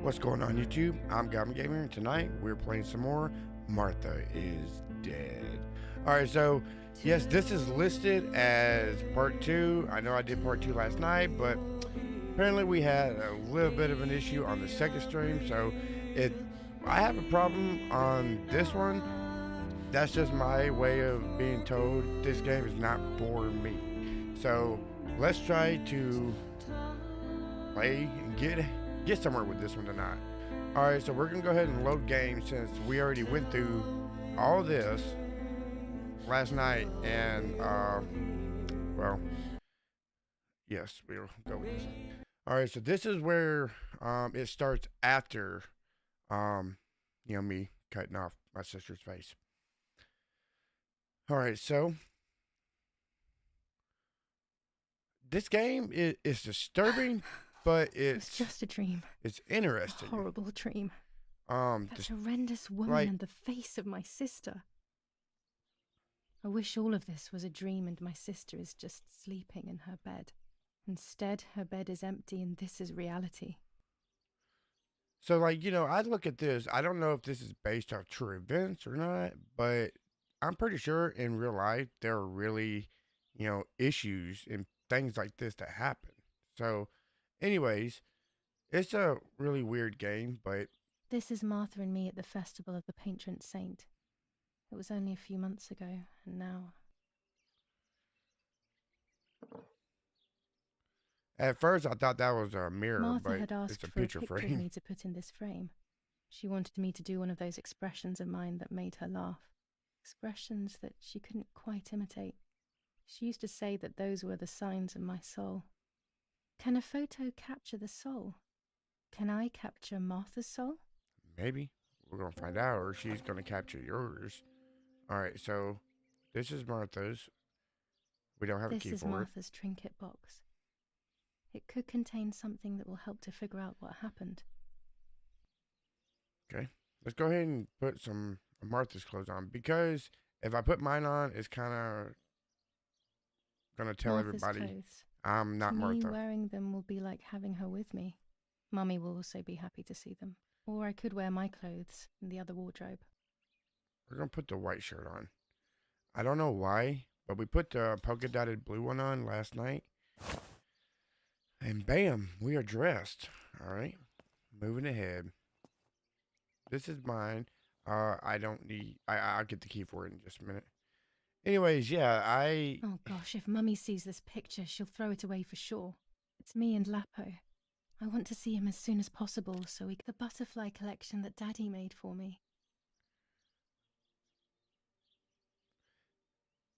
What's going on YouTube? I'm Goblin Gamer and tonight we're playing some more Martha is Dead. Alright, so yes, this is listed as part 2. I know I did part 2 last night, but apparently we had a little bit of an issue on the second stream, so it I have a problem on this one. That's just my way of being told this game is not for me. So let's try to play and get somewhere with this one tonight. Alright, so we're gonna go ahead and load game since we already went through all this last night, and well, yes, we'll go with this. Alright, so this is where it starts after me cutting off my sister's face. Alright, so this game is disturbing, but It was just a dream. it's A interesting. horrible dream. That That horrendous woman like- and the face of my sister. I wish all of this was a dream and my sister is just sleeping in her bed. Instead, her bed is empty and this is reality. So, like, I look at this. I don't know if this is based off true events or not, but I'm pretty sure in real life there are really, issues and things like this that happen. So, anyways, it's a really weird game, but This is Martha and me at the festival of the patron saint. It was only a few months ago, and now... at first I thought that was a mirror, Martha but had asked it's a for a picture picture of frame. me to put in this frame. She wanted me to do one of those expressions of mine that made her laugh. Expressions that she couldn't quite imitate. She used to say that those were the signs of my soul. Can a photo capture the soul? Can I capture Martha's soul? Maybe we're gonna find out, or she's gonna capture yours. All right, so this is Martha's. We don't have a This key is for it. Martha's trinket box. It could contain something that will help to figure out what happened. Okay, let's go ahead and put some of Martha's clothes on, because if I put mine on, it's kind of gonna tell Martha's everybody clothes. I'm not To me, Martha. wearing them will be like having her with me. Mummy will also be happy to see them. Or I could wear my clothes in the other wardrobe. We're gonna put the white shirt on. I don't know why, but we put the polka dotted blue one on last night, and bam, we are dressed. All right, moving ahead. This is mine. I don't need. I'll get the key for it in just a minute. Anyways, yeah, Oh gosh, if Mummy sees this picture, she'll throw it away for sure. It's me and Lapo. I want to see him as soon as possible so we get the butterfly collection that Daddy made for me.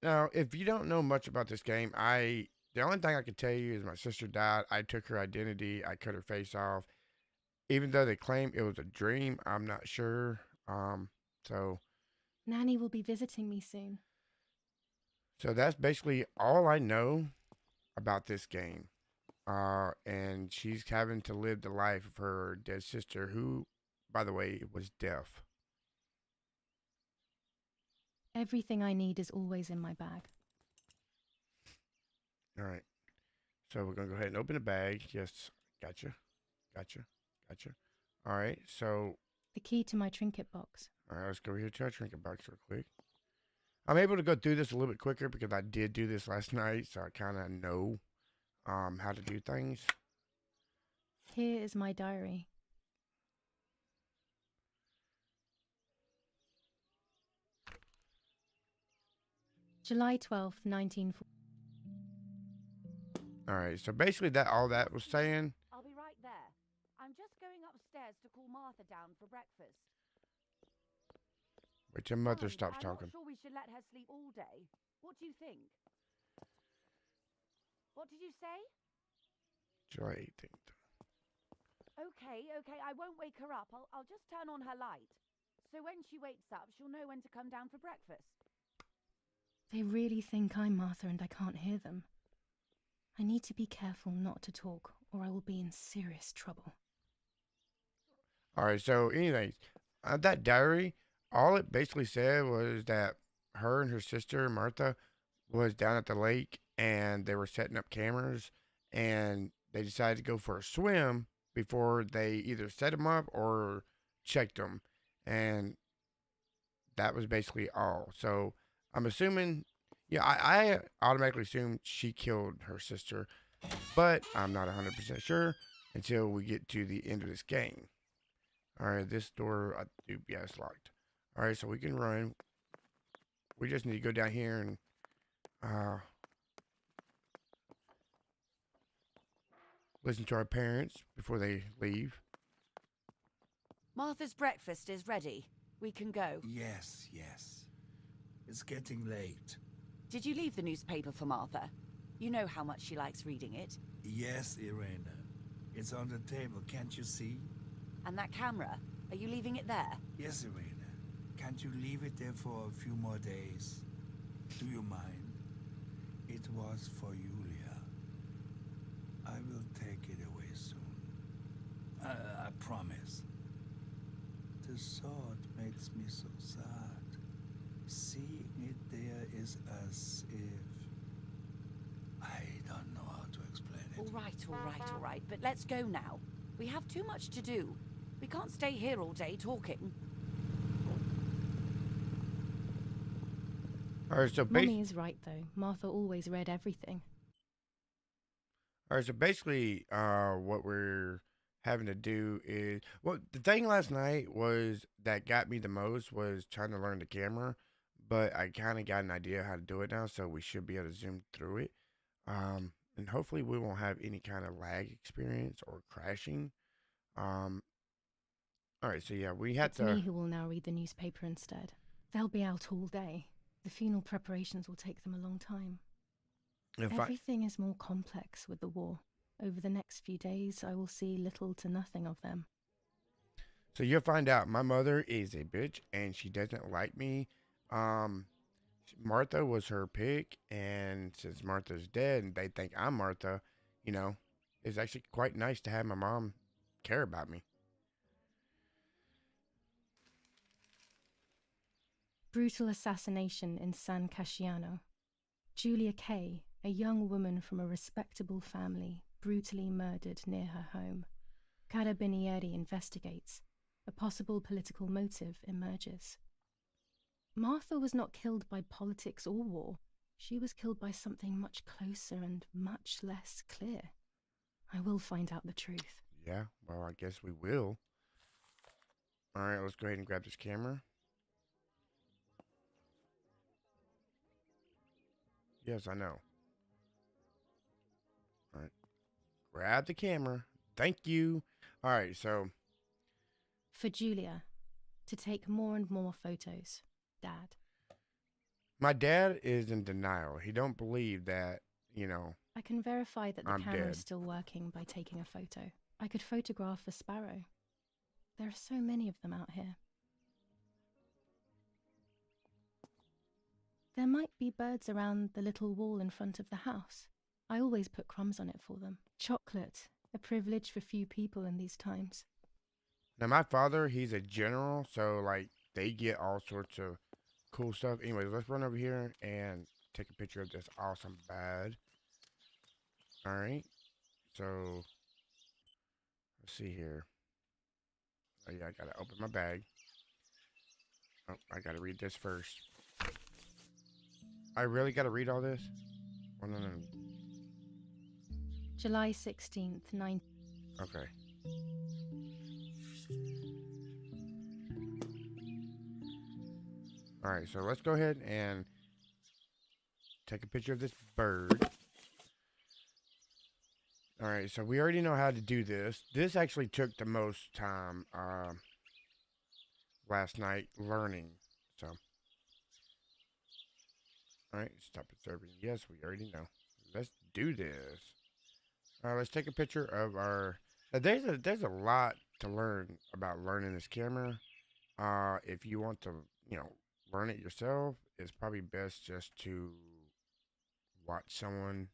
Now, if you don't know much about this game, the only thing I can tell you is my sister died. I took her identity. I cut her face off. Even though they claim it was a dream, I'm not sure. So Nanny will be visiting me soon. that's basically all I know about this game. And she's having to live the life of her dead sister, who, by the way, was deaf. Everything I need is always in my bag. All right. So we're gonna go ahead and open the bag. Yes, gotcha. All right. So The key to my trinket box. all right, let's go here to our trinket box real quick. I'm able to go through this a little bit quicker because I did do this last night, so I kind of know how to do things. Here is my diary. July 12th, 1940. All right, so basically all that was saying. I'll be right there. I'm just going upstairs to call Martha down for breakfast. Wait till mother Mind, stops I'm talking. not sure we should let her sleep all day. What do you think? What did you say? July 18th. Okay, I won't wake her up. I'll just turn on her light. So when she wakes up, she'll know when to come down for breakfast. They really think I'm Martha and I can't hear them. I need to be careful not to talk, or I will be in serious trouble. All right, so anyways, that diary, all it basically said was that her and her sister Martha was down at the lake and they were setting up cameras, and they decided to go for a swim before they either set them up or checked them. And that was basically all. So I'm assuming, yeah, I automatically assumed she killed her sister, but I'm not 100% sure until we get to the end of this game. All right, this door, yeah, it's locked. All right, so we can run. We just need to go down here and uh, listen to our parents before they leave. Martha's breakfast is ready. We can go. Yes, yes. It's getting late. Did you leave the newspaper for Martha? You know how much she likes reading it. Yes, Irena. It's on the table, can't you see? And that camera, are you leaving it there? Yes, Irena. Can't you leave it there for a few more days? Do you mind? It was for Giulia. I will take it away soon. I promise. The thought makes me so sad. Seeing it there is as if... I don't know how to explain it. All right, but let's go now. We have too much to do. We can't stay here all day talking. All right, so Mummy is right, though. Martha always read everything. all right, so basically, what we're having to do is, well, the thing last night was that got me the most was trying to learn the camera, but I kind of got an idea how to do it now, so we should be able to zoom through it. And hopefully we won't have any kind of lag experience or crashing. Um, all right, so yeah, we had It's to. me who will now read the newspaper instead. They'll be out all day. The funeral preparations will take them a long time. If I, Everything is more complex with the war. Over the next few days, I will see little to nothing of them. so you'll find out my mother is a bitch and she doesn't like me. Um, Martha was her pick, and since Martha's dead and they think I'm Martha, you know, it's actually quite nice to have my mom care about me. Brutal assassination in San Casciano. Giulia Kay, a young woman from a respectable family, brutally murdered near her home. Carabinieri investigates. A possible political motive emerges. Martha was not killed by politics or war. She was killed by something much closer and much less clear. I will find out the truth. Yeah, well, I guess we will. All right, let's go ahead and grab this camera. Yes, I know. All right, grab the camera. Thank you. All right, so For Giulia, to take more and more photos. Dad. my dad is in denial. He don't believe that, you know, I can verify that the I'm camera dead. is still working by taking a photo. I could photograph a sparrow. There are so many of them out here. There might be birds around the little wall in front of the house. I always put crumbs on it for them. Chocolate, a privilege for few people in these times. now my father, he's a general, so like they get all sorts of cool stuff. Anyways, let's run over here and take a picture of this awesome bird. All right, so let's see here. Oh yeah, I gotta open my bag. Oh, I gotta read this first. I really gotta read all this? Oh, no. July 16th, 19... Okay. All right, so let's go ahead and take a picture of this bird. All right, so we already know how to do this. This actually took the most time last night learning. So, all right, stop observing. Yes, we already know. Let's do this. All right, let's take a picture of our. Now, there's a lot to learn about learning this camera. If you want to, learn it yourself, it's probably best just to watch someone,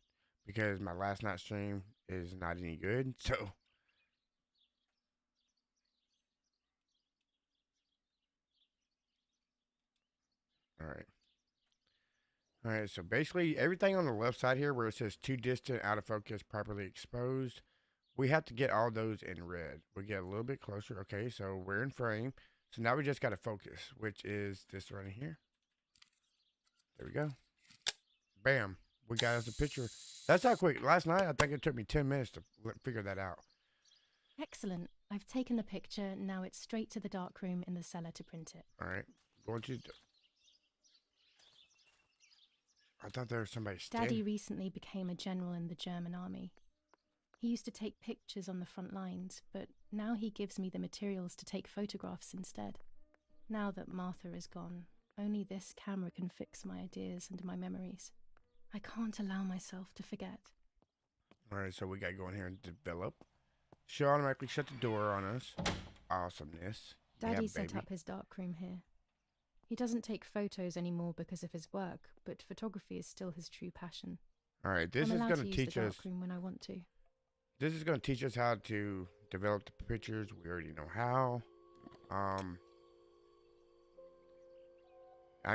because my last night stream is not any good. So, all right. All right, so basically everything on the left side here where it says too distant, out of focus, properly exposed, we have to get all those in red. We get a little bit closer. Okay, so we're in frame. So now we just got to focus, which is this right here. There we go. Bam. We got us a picture. That's how quick. Last night, I think it took me 10 minutes to figure that out. Excellent. I've taken the picture. Now it's straight to the darkroom in the cellar to print it. All right. Going to. I thought there was somebody standing. Daddy recently became a general in the German army. He used to take pictures on the front lines, but now he gives me the materials to take photographs instead. Now that Martha is gone, only this camera can fix my ideas and my memories. I can't allow myself to forget. All right, so we got to go in here and develop. She'll automatically shut the door on us. Awesomeness. Daddy Yeah, set baby. up his darkroom here. He doesn't take photos anymore because of his work, but photography is still his true passion. All right, this I'm is allowed going to to use teach the us. darkroom when I want to. This is going to teach us how to develop the pictures. We already know how. I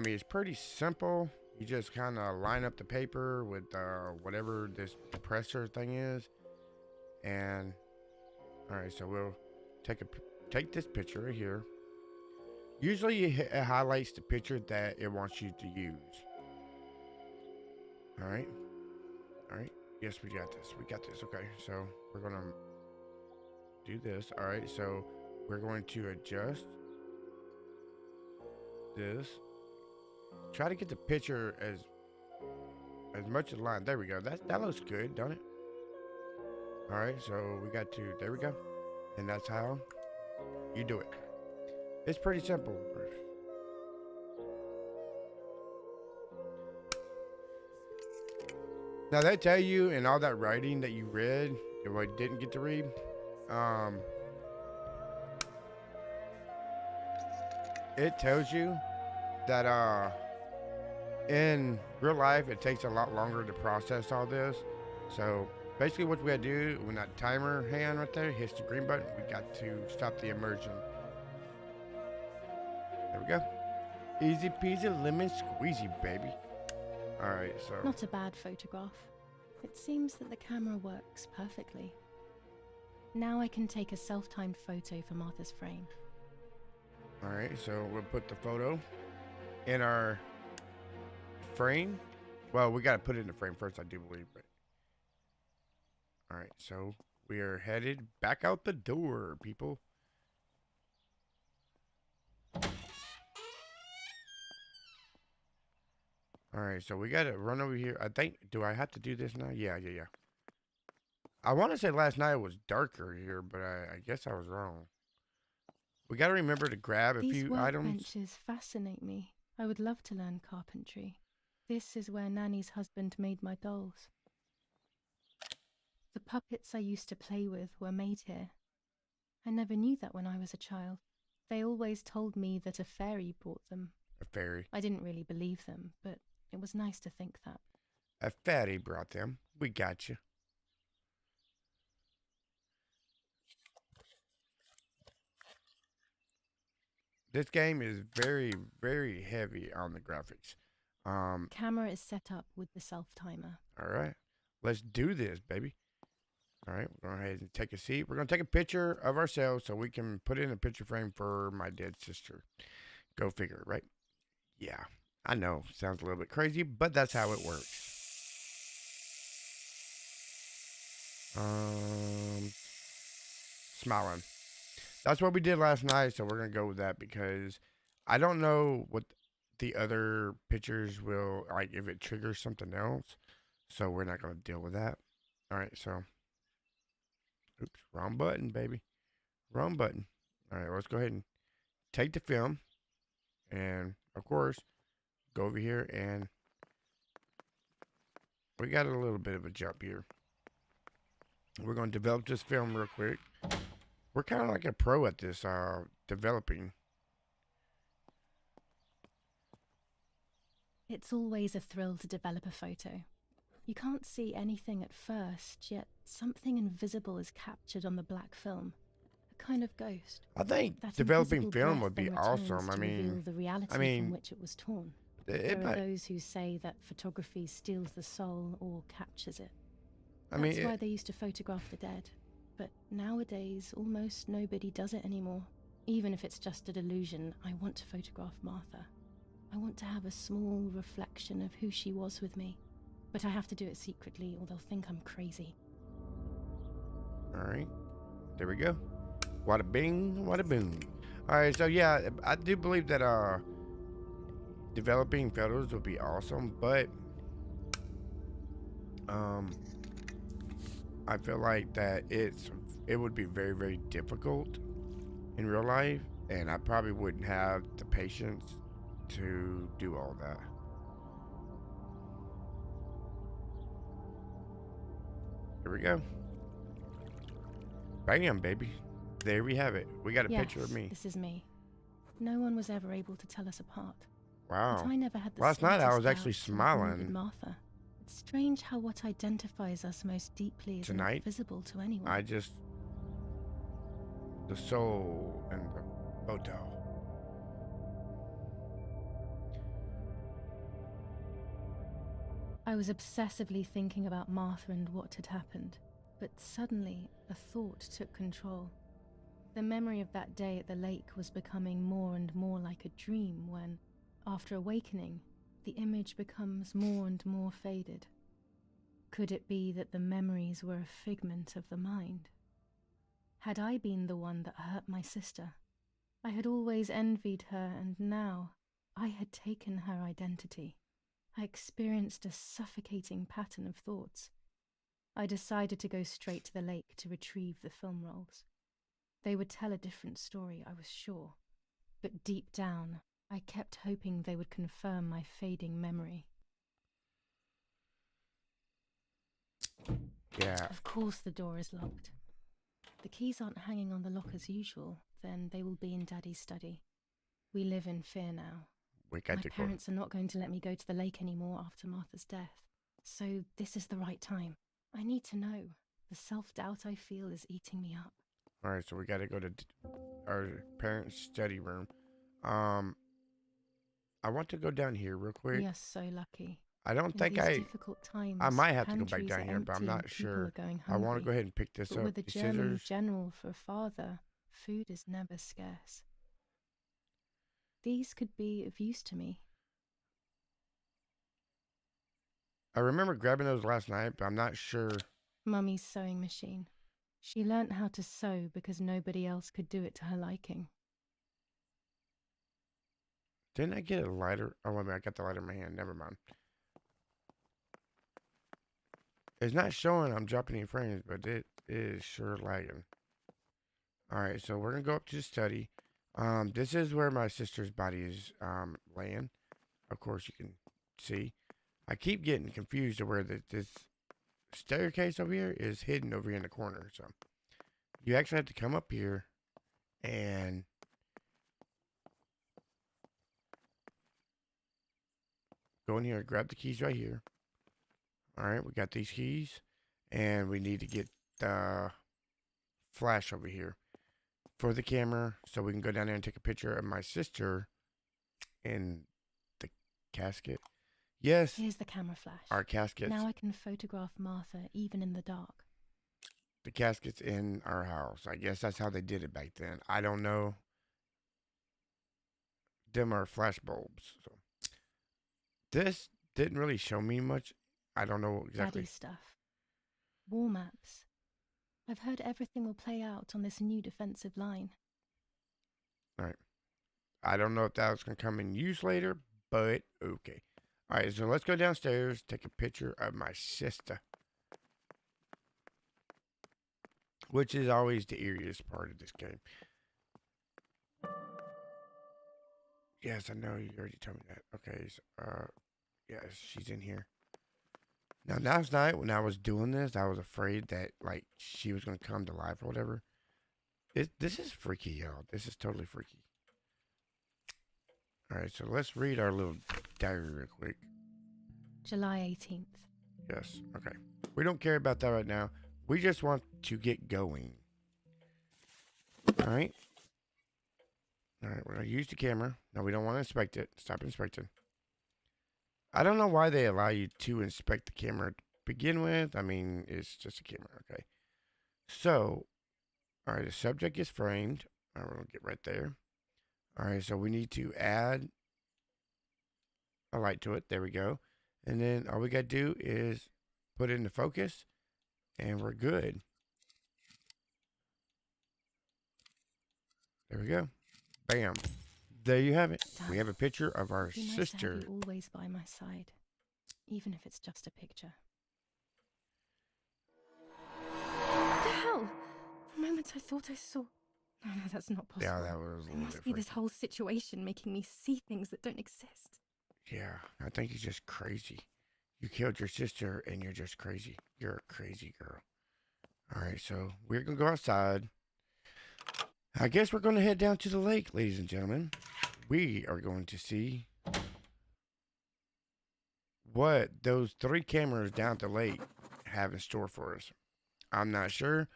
mean, it's pretty simple. You just kind of line up the paper with whatever this presser thing is, and all right. So we'll take this picture right here. Usually, it highlights the picture that it wants you to use. All right. All right. Yes, we got this. We got this. Okay. So we're gonna do this. All right. So we're going to adjust this. Try to get the picture as much aligned. There we go. That looks good, don't it? All right. So we got to. There we go. And that's how you do it. It's pretty simple. Now they tell you in all that writing that you read, if I didn't get to read, it tells you that in real life it takes a lot longer to process all this. So basically what we gotta do when that timer hand right there hits the green button, we got to stop the immersion. There we go. Easy peasy lemon squeezy, baby. Alright, so. Not a bad photograph. It seems that the camera works perfectly. Now I can take a self-timed photo for Martha's frame. Alright, so we'll put the photo in our frame. Well, we gotta put it in the frame first, I do believe. But alright, so we are headed back out the door, people. Alright, so we gotta run over here. I think, do I have to do this now? Yeah. I want to say last night it was darker here, but I guess I was wrong. We gotta remember to grab a These few items. workbenches fascinate me. I would love to learn carpentry. This is where Nanny's husband made my dolls. The puppets I used to play with were made here. I never knew that when I was a child. They always told me that a fairy brought them. A fairy. I didn't really believe them, but it was nice to think that. A fairy brought them. We got you. This game is very, very heavy on the graphics. Camera is set up with the self-timer. All right. Let's do this, baby. All right. We're going to go ahead and take a seat. We're going to take a picture of ourselves so we can put it in a picture frame for my dead sister. Go figure, right? Yeah. I know. Sounds a little bit crazy, but that's how it works. Smiling. That's what we did last night, so we're going to go with that because I don't know what the other pictures will, like if it triggers something else. So we're not going to deal with that. All right, so. Oops, wrong button, baby. Wrong button. All right, let's go ahead and take the film. And, of course, go over here and we got a little bit of a jump here. We're going to develop this film real quick. We're kind of like a pro at this, developing. It's always a thrill to develop a photo. You can't see anything at first, yet something invisible is captured on the black film. A kind of ghost. I think That developing invisible film breath would be then returns awesome. I to reveal mean, the reality from which it was torn. it There are might, those who say that photography steals the soul or captures it. I mean, That's why they used to photograph the dead. But nowadays, almost nobody does it anymore. Even if it's just a delusion, I want to photograph Martha. I want to have a small reflection of who she was with me. But I have to do it secretly, or they'll think I'm crazy. All right. There we go. Wada bing, wada boom. All right, so yeah, I do believe that developing photos would be awesome, but I feel like that it would be very, very difficult in real life, and I probably wouldn't have the patience to do all that. Here we go. Bam, baby. There we have it. We got a picture of me. This is me. No one was ever able to tell us apart. Wow. But I never had the Last night I was slightest actually doubt or agreement with smiling. Martha. It's strange how what identifies us most deeply is not Tonight, visible to anyone. the soul and the photo. I was obsessively thinking about Martha and what had happened, but suddenly a thought took control. The memory of that day at the lake was becoming more and more like a dream when, after awakening, the image becomes more and more faded. Could it be that the memories were a figment of the mind? Had I been the one that hurt my sister? I had always envied her, and now I had taken her identity. I experienced a suffocating pattern of thoughts. I decided to go straight to the lake to retrieve the film rolls. They would tell a different story, I was sure. But deep down, I kept hoping they would confirm my fading memory. Yeah. Of course the door is locked. The keys aren't hanging on the lock as usual, then they will be in Daddy's study. We live in fear now. My parents are not going to let me go to the lake anymore after Martha's death. So this is the right time. I need to know. The self-doubt I feel is eating me up. All right, so we got to go to our parents' study room. I want to go down here real quick. We are so lucky. I don't think difficult times, I might have to go back down here, but I'm not sure. I want to go ahead and pick this up. With a The German scissors. general for a father, food is never scarce. These could be of use to me. I remember grabbing those last night, but I'm not sure. Mummy's sewing machine. She learnt how to sew because nobody else could do it to her liking. Didn't I get a lighter? Oh, wait a minute, I got the lighter in my hand. Never mind. It's not showing I'm dropping any frames, but it is sure lagging. Alright, so we're going to go up to the study. This is where my sister's body is laying. Of course, you can see. I keep getting confused to where this staircase over here is hidden over here in the corner. So you actually have to come up here and go in here, grab the keys right here. All right, we got these keys, and we need to get the flash over here for the camera so we can go down there and take a picture of my sister in the casket. Yes. Here's the camera flash. Our caskets. Now I can photograph Martha even in the dark. The casket's in our house. I guess that's how they did it back then. I don't know. Them are flash bulbs. So this didn't really show me much. I don't know exactly. Daddy stuff. War maps. I've heard everything will play out on this new defensive line. All right. I don't know if that was going to come in use later, but okay. All right, so let's go downstairs, take a picture of my sister. Which is always the eeriest part of this game. Yes, I know you already told me that. Okay, so, yes, she's in here. Now, last night when I was doing this, I was afraid that, like, she was going to come to life or whatever. This is freaky, y'all. This is totally freaky. All right, so let's read our little diary real quick. July 18th. Yes, okay. We don't care about that right now. We just want to get going. All right. All right, we're going to use the camera. No, we don't want to inspect it. Stop inspecting. I don't know why they allow you to inspect the camera to begin with. I mean, it's just a camera, okay? So, all right, the subject is framed. All right, we're going to get right there. All right, so we need to add a light to it. There we go. And then all we got to do is put it into focus, and we're good. There we go. Bam. There you have it. We have a picture of our It'd be nice to have sister. you always by my side, even if it's just a picture. What the hell? For a moment I thought I saw... No, that's not possible. Yeah, that was a There little must bit be this freaky. whole situation making me see things that don't exist. Yeah, I think he's just crazy. You killed your sister and you're just crazy. You're a crazy girl. All right, so we're going to go outside. I guess we're going to head down to the lake, ladies and gentlemen. We are going to see what those 3 cameras down at the lake have in store for us. I'm not sure.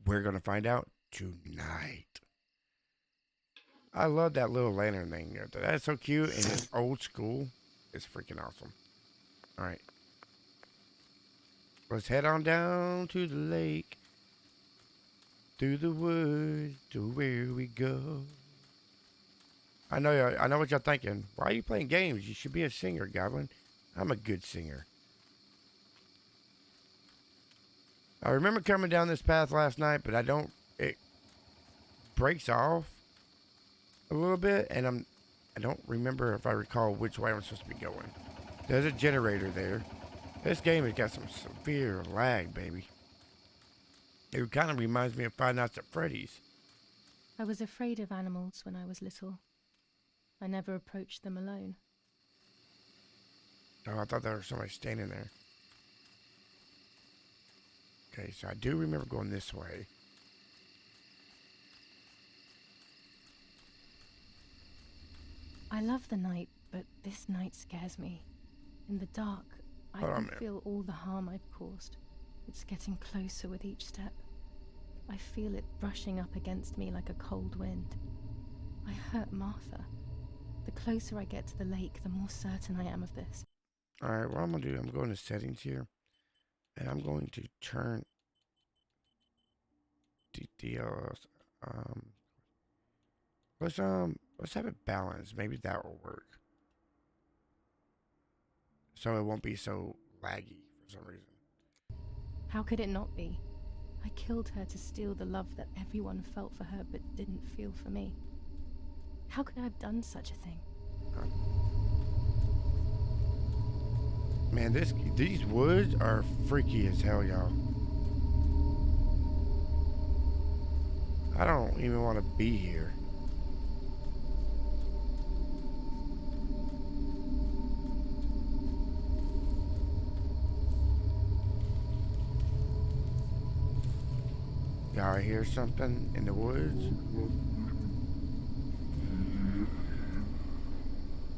We're going to find out tonight. I love that little lantern thing there. That's so cute and it's old school. It's freaking awesome. All right. Let's head on down to the lake. Through the woods to where we go. I know what y'all thinking. Why are you playing games? You should be a singer, Goblin. I'm a good singer. I remember coming down this path last night, but it breaks off a little bit, and I don't remember if I recall which way I'm supposed to be going. There's a generator there. This game has got some severe lag, baby. It kind of reminds me of Five Nights at Freddy's. I was afraid of animals when I was little. I never approached them alone. Oh, I thought there was somebody standing there. Okay, so I do remember going this way. I love the night, but this night scares me. In the dark, I Hold on a can minute. feel all the harm I've caused. It's getting closer with each step. I feel it brushing up against me like a cold wind. I hurt Martha. The closer I get to the lake, the more certain I am of this. All right, what I'm going to do, I'm going to settings here. And I'm going to turn details. Let's have it balanced. Maybe that will work. So it won't be so laggy for some reason. How could it not be? I killed her to steal the love that everyone felt for her but didn't feel for me. How could I have done such a thing? Man, these woods are freaky as hell, y'all. I don't even want to be here. Y'all hear something in the woods?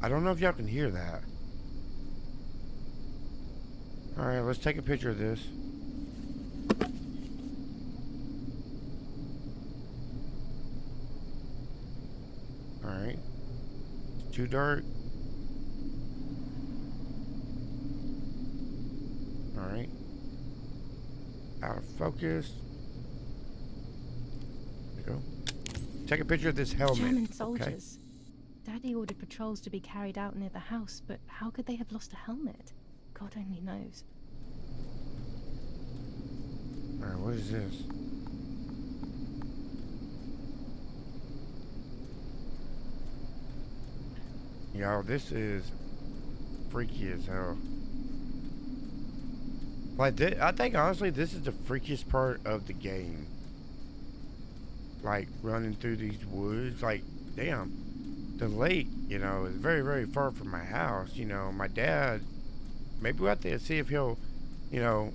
I don't know if y'all can hear that. Alright, let's take a picture of this. Alright. It's too dark. Alright. Out of focus. There we go. Take a picture of this helmet. German Okay. soldiers. Daddy ordered patrols to be carried out near the house, but how could they have lost a helmet? God only knows. Alright, what is this? Yo, this is freaky as hell. Like, I think honestly, this is the freakiest part of the game. Like, running through these woods. Like, damn. The lake, you know, is very, very far from my house. You know, my dad, maybe we'll have to see if he'll, you know,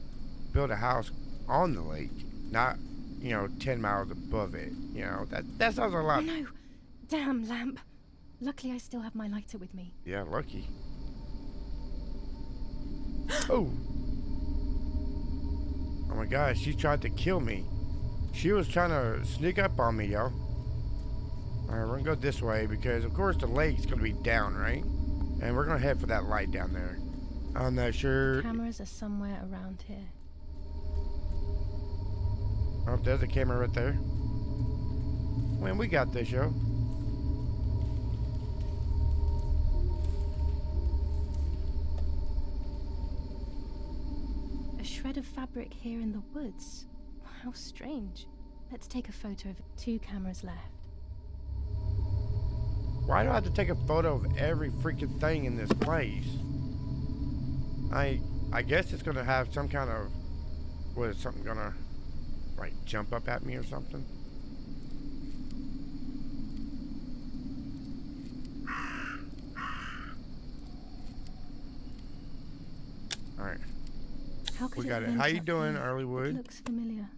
build a house on the lake. Not, you know, 10 miles above it. You know, that sounds a Oh lot. no! Damn lamp! Luckily I still have my lighter with me. Yeah, lucky. Oh! Oh my gosh, she tried to kill me. She was trying to sneak up on me, y'all. Alright, we're gonna go this way because, of course, the lake's gonna be down, right? And we're gonna head for that light down there. I'm not sure. Cameras are somewhere around here. Oh, there's a camera right there. Man, we got this, yo. A shred of fabric here in the woods. How strange. Let's take a photo of 2 cameras left. Why do I have to take a photo of every freaking thing in this place? I guess it's gonna have some kind of, what is something gonna like jump up at me or something? All right, How could we got it. end How you up doing, here? Earlywood? It looks familiar.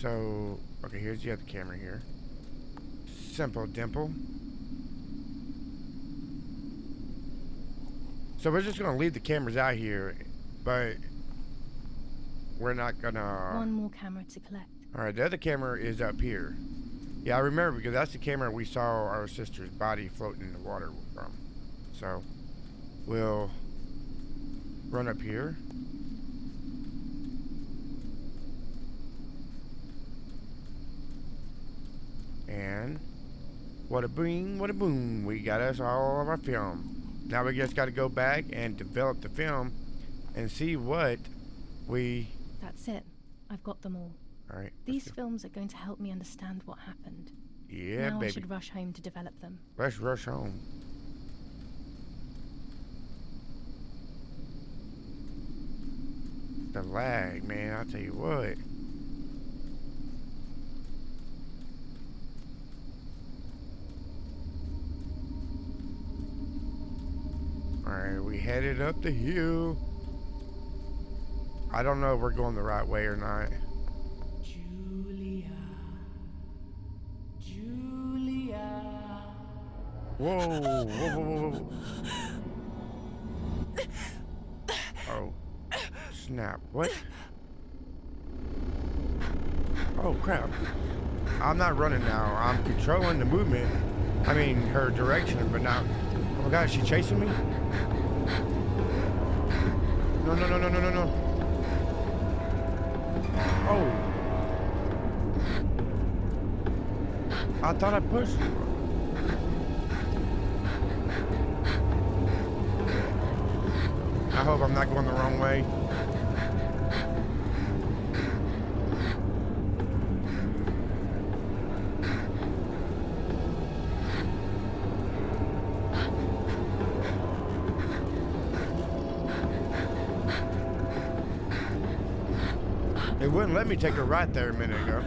So, okay, here's the other camera here. Simple dimple. So we're just gonna leave the cameras out here, but we're not gonna. 1 more camera to collect. All right, the other camera is up here. Yeah, I remember because that's the camera we saw our sister's body floating in the water from. So we'll run up here. And what a boom, what a boom. We got us all of our film. Now we just got to go back and develop the film and see what we... That's it. I've got them all. All right. These films are going to help me understand what happened. Yeah, now baby. I should rush home to develop them. Let's rush home. The lag, man, I'll tell you what. Alright, we headed up the hill. I don't know if we're going the right way or not. Giulia. Giulia. Whoa, whoa, whoa, whoa, whoa. Oh, snap. What? Oh, crap. I'm not running now. I'm controlling the movement. I mean, her direction, but now... Oh my God, is she chasing me? No, no, no, no, no, no, no. Oh. I thought I pushed. I hope I'm not going the wrong way. It wouldn't let me take a right there a minute ago.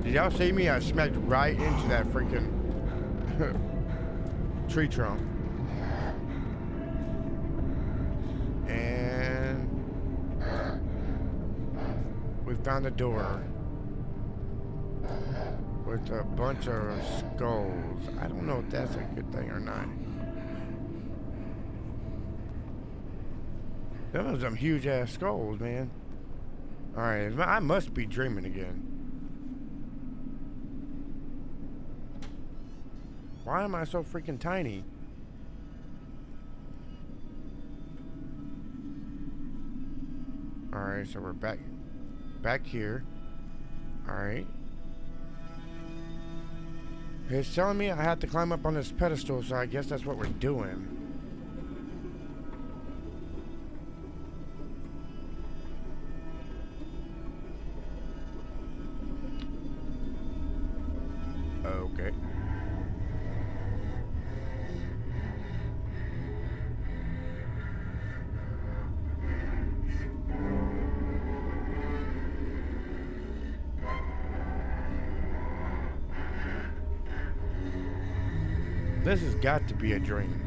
Did y'all see me? I smacked right into that freaking tree trunk. And we found a door with a bunch of skulls. I don't know if that's a good thing or not. Those are some huge ass skulls, man. Alright, I must be dreaming again. Why am I so freaking tiny? Alright, so we're back here. Alright. It's telling me I have to climb up on this pedestal, so I guess that's what we're doing. Okay. This has got to be a dream.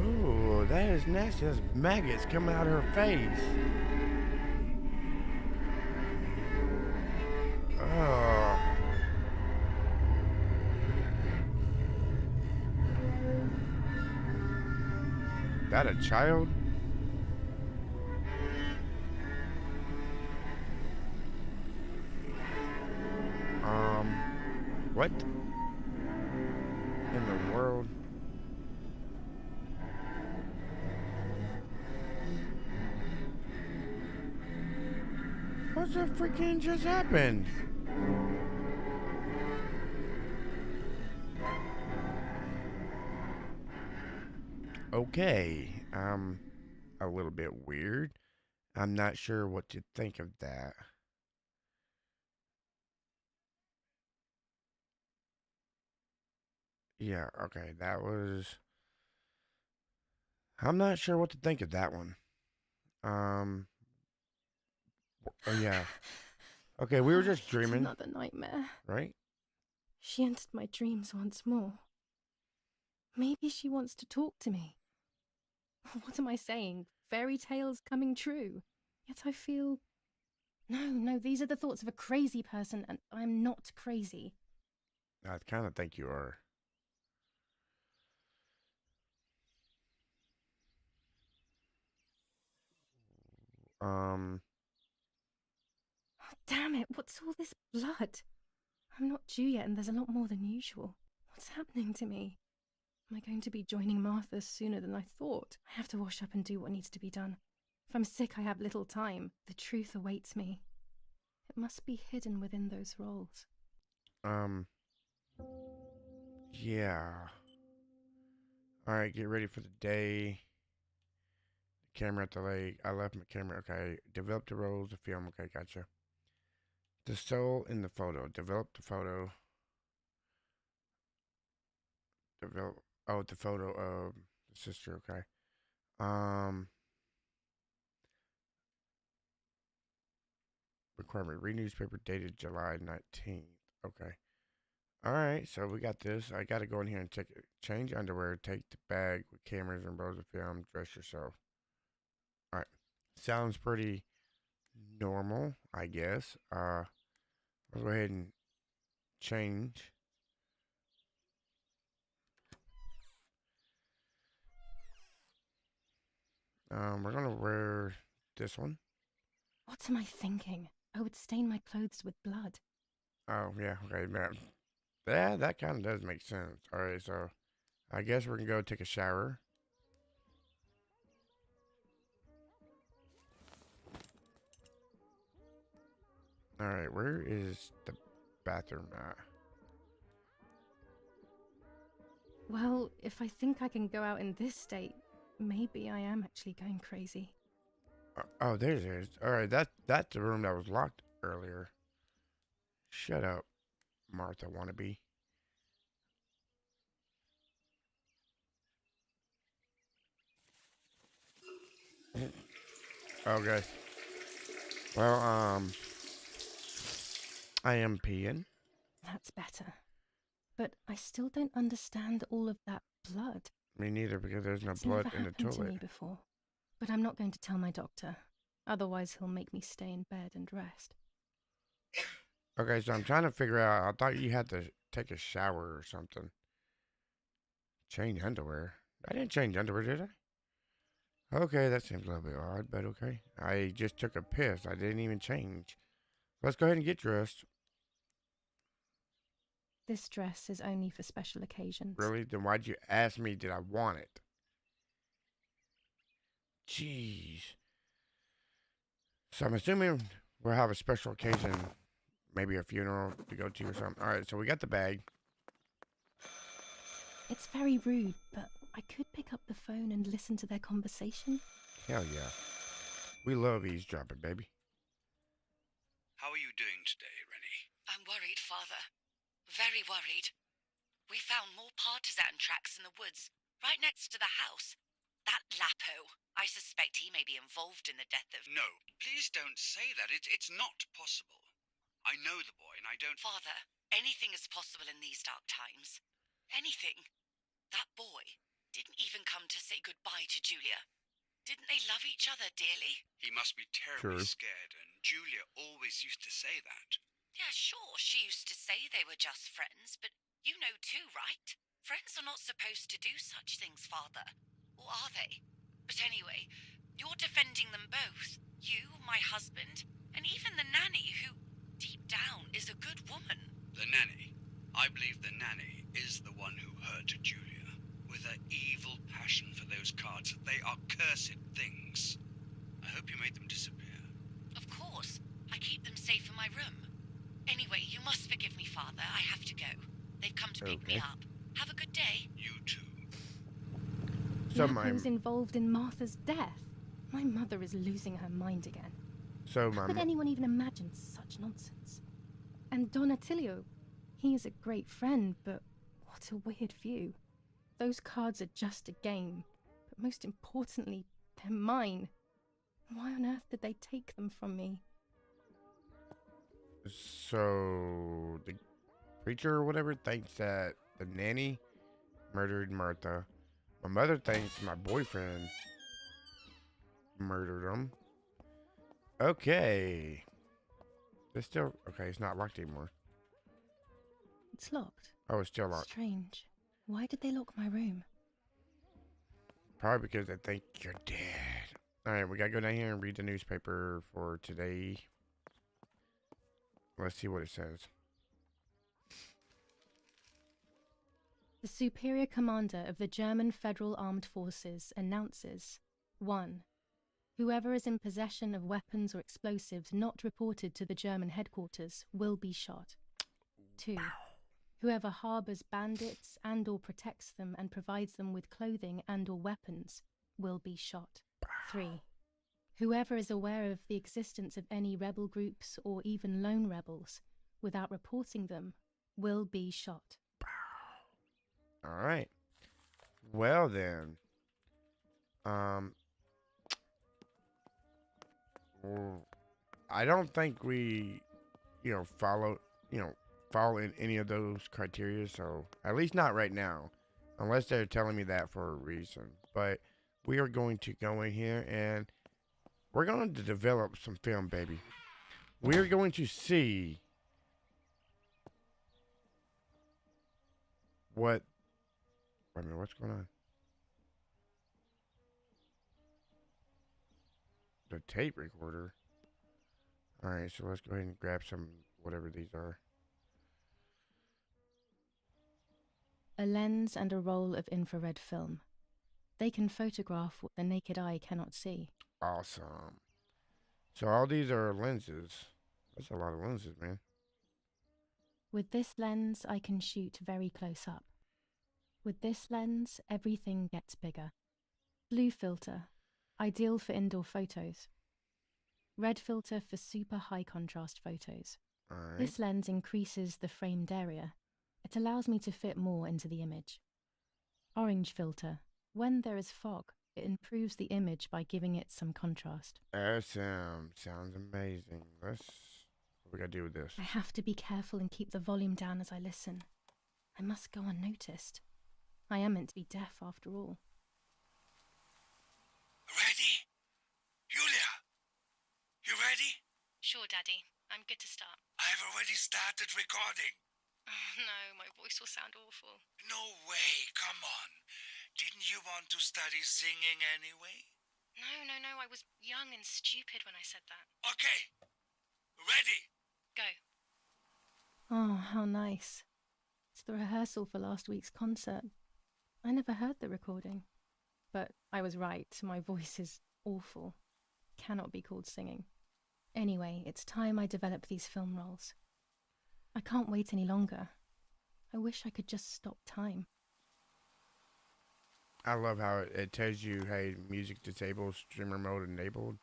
Oh, that is nasty. There's maggots coming out of her face. Oh. That a child? What in the world? What the freaking just happened? Okay, a little bit weird. I'm not sure what to think of that. Yeah, okay, that was. I'm not sure what to think of that one. Um, oh yeah. Okay, we were just It's dreaming, another nightmare. right? She entered my dreams once more. Maybe she wants to talk to me. What am I saying? Fairy tales coming true. Yet I feel... No, these are the thoughts of a crazy person, and I'm not crazy. I kind of think you are. Um, Oh, damn it, what's all this blood? I'm not due yet, and there's a lot more than usual. What's happening to me? Am I going to be joining Martha sooner than I thought? I have to wash up and do what needs to be done. If I'm sick, I have little time. The truth awaits me. It must be hidden within those rolls. um, yeah. All right, get ready for the day. Camera at the lake. I left my camera. Okay, develop the rolls of film. Okay, gotcha. The soul in the photo. Develop the photo. Develop. Oh, the photo of the sister. Okay. Um, requirement. Read newspaper dated July 19th. Okay. All right, so we got this. I got to go in here and change underwear, take the bag with cameras and rolls of film, dress yourself. All right. Sounds pretty normal, I guess. I'll go ahead and change. We're gonna wear this one. What am I thinking? I would stain my clothes with blood. Oh yeah, okay, man. Yeah, that kind of does make sense. All right, so I guess we're gonna go take a shower. All right, where is the bathroom at? Well, if I think I can go out in this state, maybe I am actually going crazy. Oh, there's it is. All right, that's the room that was locked earlier. Shut up, Martha wannabe. Okay. Well, I am peeing. That's better. But I still don't understand all of that blood. Me neither, because there's no It's blood never in the happened to toilet. me before. But I'm not going to tell my doctor. Otherwise, he'll make me stay in bed and rest. Okay, so I'm trying to figure out. I thought you had to take a shower or something. Change underwear. I didn't change underwear, did I? Okay, that seems a little bit odd, but okay. I just took a piss. I didn't even change. Let's go ahead and get dressed. This dress is only for special occasions. Really? Then why'd you ask me did I want it? Jeez. So I'm assuming we'll have a special occasion, maybe a funeral to go to or something. All right, so we got the bag. It's very rude, but I could pick up the phone and listen to their conversation. Hell yeah. We love eavesdropping, baby. How are you doing today, Rennie? I'm worried, Father. Very worried. We found more partisan tracks in the woods, right next to the house. That Lapo, I suspect he may be involved in the death of... No, please don't say that. It's not possible. I know the boy and I don't... Father, anything is possible in these dark times. Anything. That boy didn't even come to say goodbye to Giulia. Didn't they love each other dearly? He must be terribly True. scared, and Giulia always used to say that. Yeah, sure, she used to say they were just friends, but you know too, right? Friends are not supposed to do such things, Father. Or are they? But anyway, you're defending them both. You, my husband, and even the nanny who, deep down, is a good woman. The nanny. I believe the nanny is the one who hurt Giulia, with her evil passion for those cards. They are cursed things. I hope you made them disappear. Of course. I keep them safe in my room. Anyway, you must forgive me, Father. I have to go. They've come to pick me Okay. up. Have a good day. You too. So Jaco was involved in Martha's death. My mother is losing her mind again. so How my could anyone even imagine such nonsense? And Don Attilio, he is a great friend, but what a weird view. Those cards are just a game, but most importantly, they're mine. Why on earth did they take them from me? So the preacher or whatever thinks that the nanny murdered Martha. My mother thinks my boyfriend murdered him. Okay. It's still okay. It's not locked anymore. It's locked. Oh, it's still locked. Strange. Why did they lock my room? Probably because they think you're dead. All right, we gotta go down here and read the newspaper for today. Let's see what it says. The Superior Commander of the German Federal Armed Forces announces 1. Whoever is in possession of weapons or explosives not reported to the German headquarters will be shot. 2. Whoever harbors bandits and or protects them and provides them with clothing and or weapons will be shot. 3. Whoever is aware of the existence of any rebel groups or even lone rebels without reporting them will be shot. All right. Well then, well, I don't think we, follow in any of those criteria. So at least not right now, unless they're telling me that for a reason. But we are going to go in here and we're going to develop some film, baby. We're going to see what. Wait a minute, what's going on? The tape recorder. Alright, so let's go ahead and grab some, whatever these are. A lens and a roll of infrared film. They can photograph what the naked eye cannot see. Awesome. So all these are lenses. That's a lot of lenses, man. With this lens, I can shoot very close up. With this lens, everything gets bigger. Blue filter, ideal for indoor photos. Red filter for super high contrast photos. Alright. This lens increases the framed area. It allows me to fit more into the image. Orange filter, when there is fog, it improves the image by giving it some contrast. Awesome. Sounds amazing. What we gotta do with this? I have to be careful and keep the volume down as I listen. I must go unnoticed. I am meant to be deaf after all. Ready? Giulia? You ready? Sure, Daddy. I'm good to start. I've already started recording. Oh, no, my voice will sound awful. No way, come on. Didn't you want to study singing anyway? No, I was young and stupid when I said that. Okay. Ready? Go. Oh, how nice. It's the rehearsal for last week's concert. I never heard the recording. But I was right, my voice is awful. Cannot be called singing. Anyway, it's time I develop these film roles. I can't wait any longer. I wish I could just stop time. I love how it tells you, hey, music disabled, streamer mode enabled.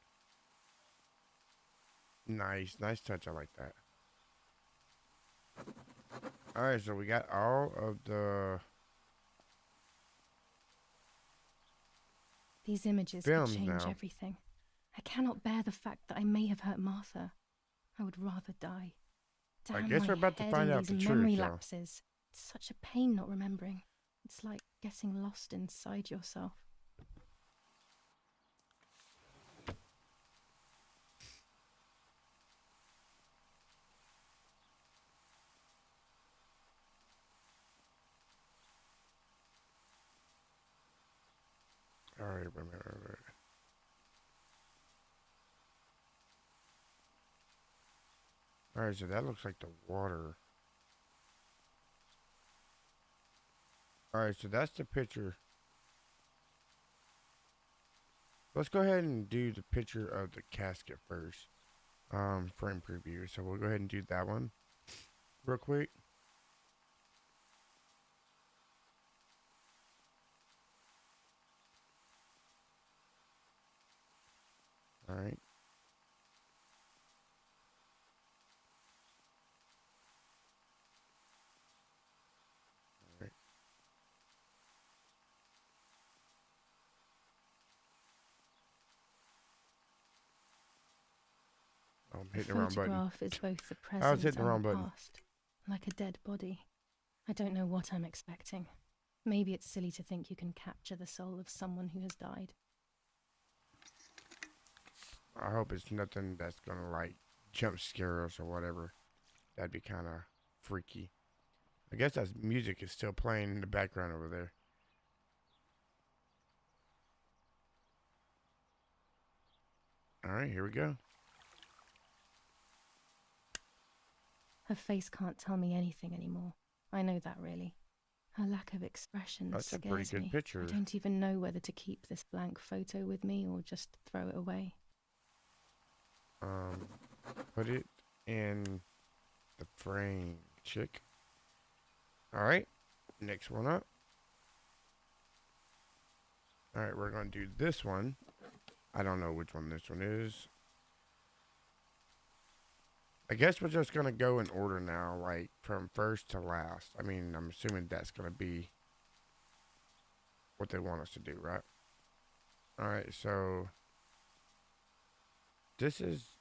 Nice touch. I like that. Alright, so we got all of the These images films could change now. everything. I cannot bear the fact that I may have hurt Martha. I would rather die. I Damn guess my we're about to head find and out these the memory truth, though. lapses. It's such a pain not remembering. It's like getting lost inside yourself. Alright. Alright, so that looks like the water. All right, so that's the picture. Let's go ahead and do the picture of the casket first. Frame preview. So we'll go ahead and do that one real quick. All right. All right. Oh, I'm The hitting the wrong button. photograph is both the I was present hitting the and wrong the button. past, like a dead body. I don't know what I'm expecting. Maybe it's silly to think you can capture the soul of someone who has died. I hope it's nothing that's gonna like jump scare us or whatever. That'd be kind of freaky. I guess that music is still playing in the background over there. All right, here we go. Her face can't tell me anything anymore. I know that, really. Her lack of expression That's a pretty scares good me. picture. I don't even know whether to keep this blank photo with me or just throw it away. Put it in the frame, chick. All right, next one up. All right, we're gonna do this one. I don't know which one this one is. I guess we're just gonna go in order now, like from first to last. I mean, I'm assuming that's gonna be what they want us to do, right? All right, so this is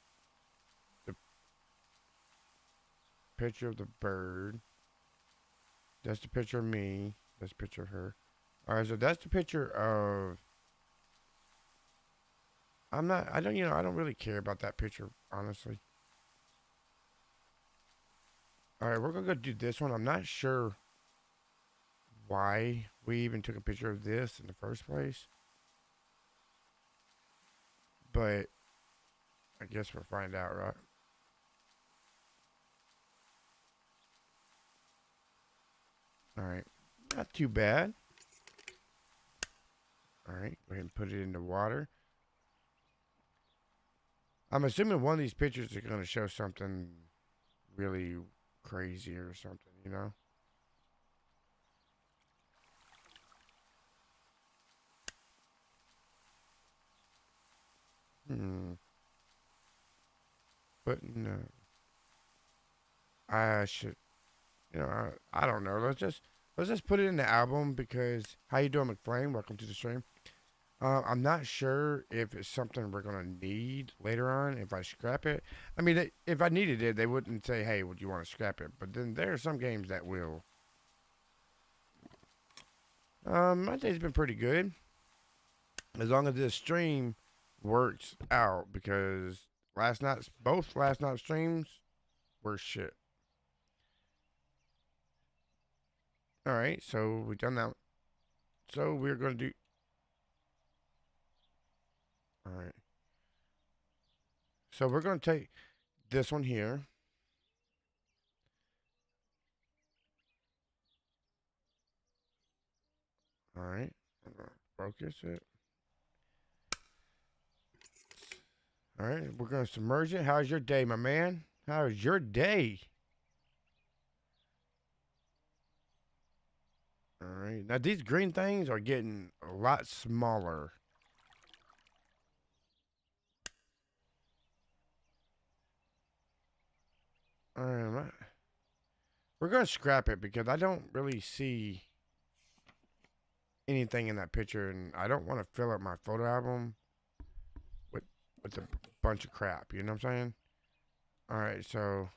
the picture of the bird. That's the picture of me. That's the picture of her. All right, so that's the picture of. I don't really care about that picture, honestly. All right, we're gonna go do this one. I'm not sure why we even took a picture of this in the first place, but I guess we'll find out, right? All right, not too bad. All right, go ahead and put it in the water. I'm assuming one of these pictures is gonna show something really crazy or something, you know? Hmm. But no. I should, I don't know. Let's just put it in the album because how you doing, McFlame? Welcome to the stream. I'm not sure if it's something we're gonna need later on. If I scrap it, I mean, if I needed it, they wouldn't say, "Hey, would you want to scrap it?" But then there are some games that will. My day's been pretty good as long as this stream works out because both last night's streams were shit. All right, so we've done that. So we're gonna do. All right. So we're gonna take this one here. All right. I'm gonna focus it. All right. We're gonna submerge it. How's your day, my man? How's your day? All right. Now these green things are getting a lot smaller. All right. We're gonna scrap it because I don't really see anything in that picture, and I don't want to fill up my photo album with a bunch of crap. You know what I'm saying? All right. So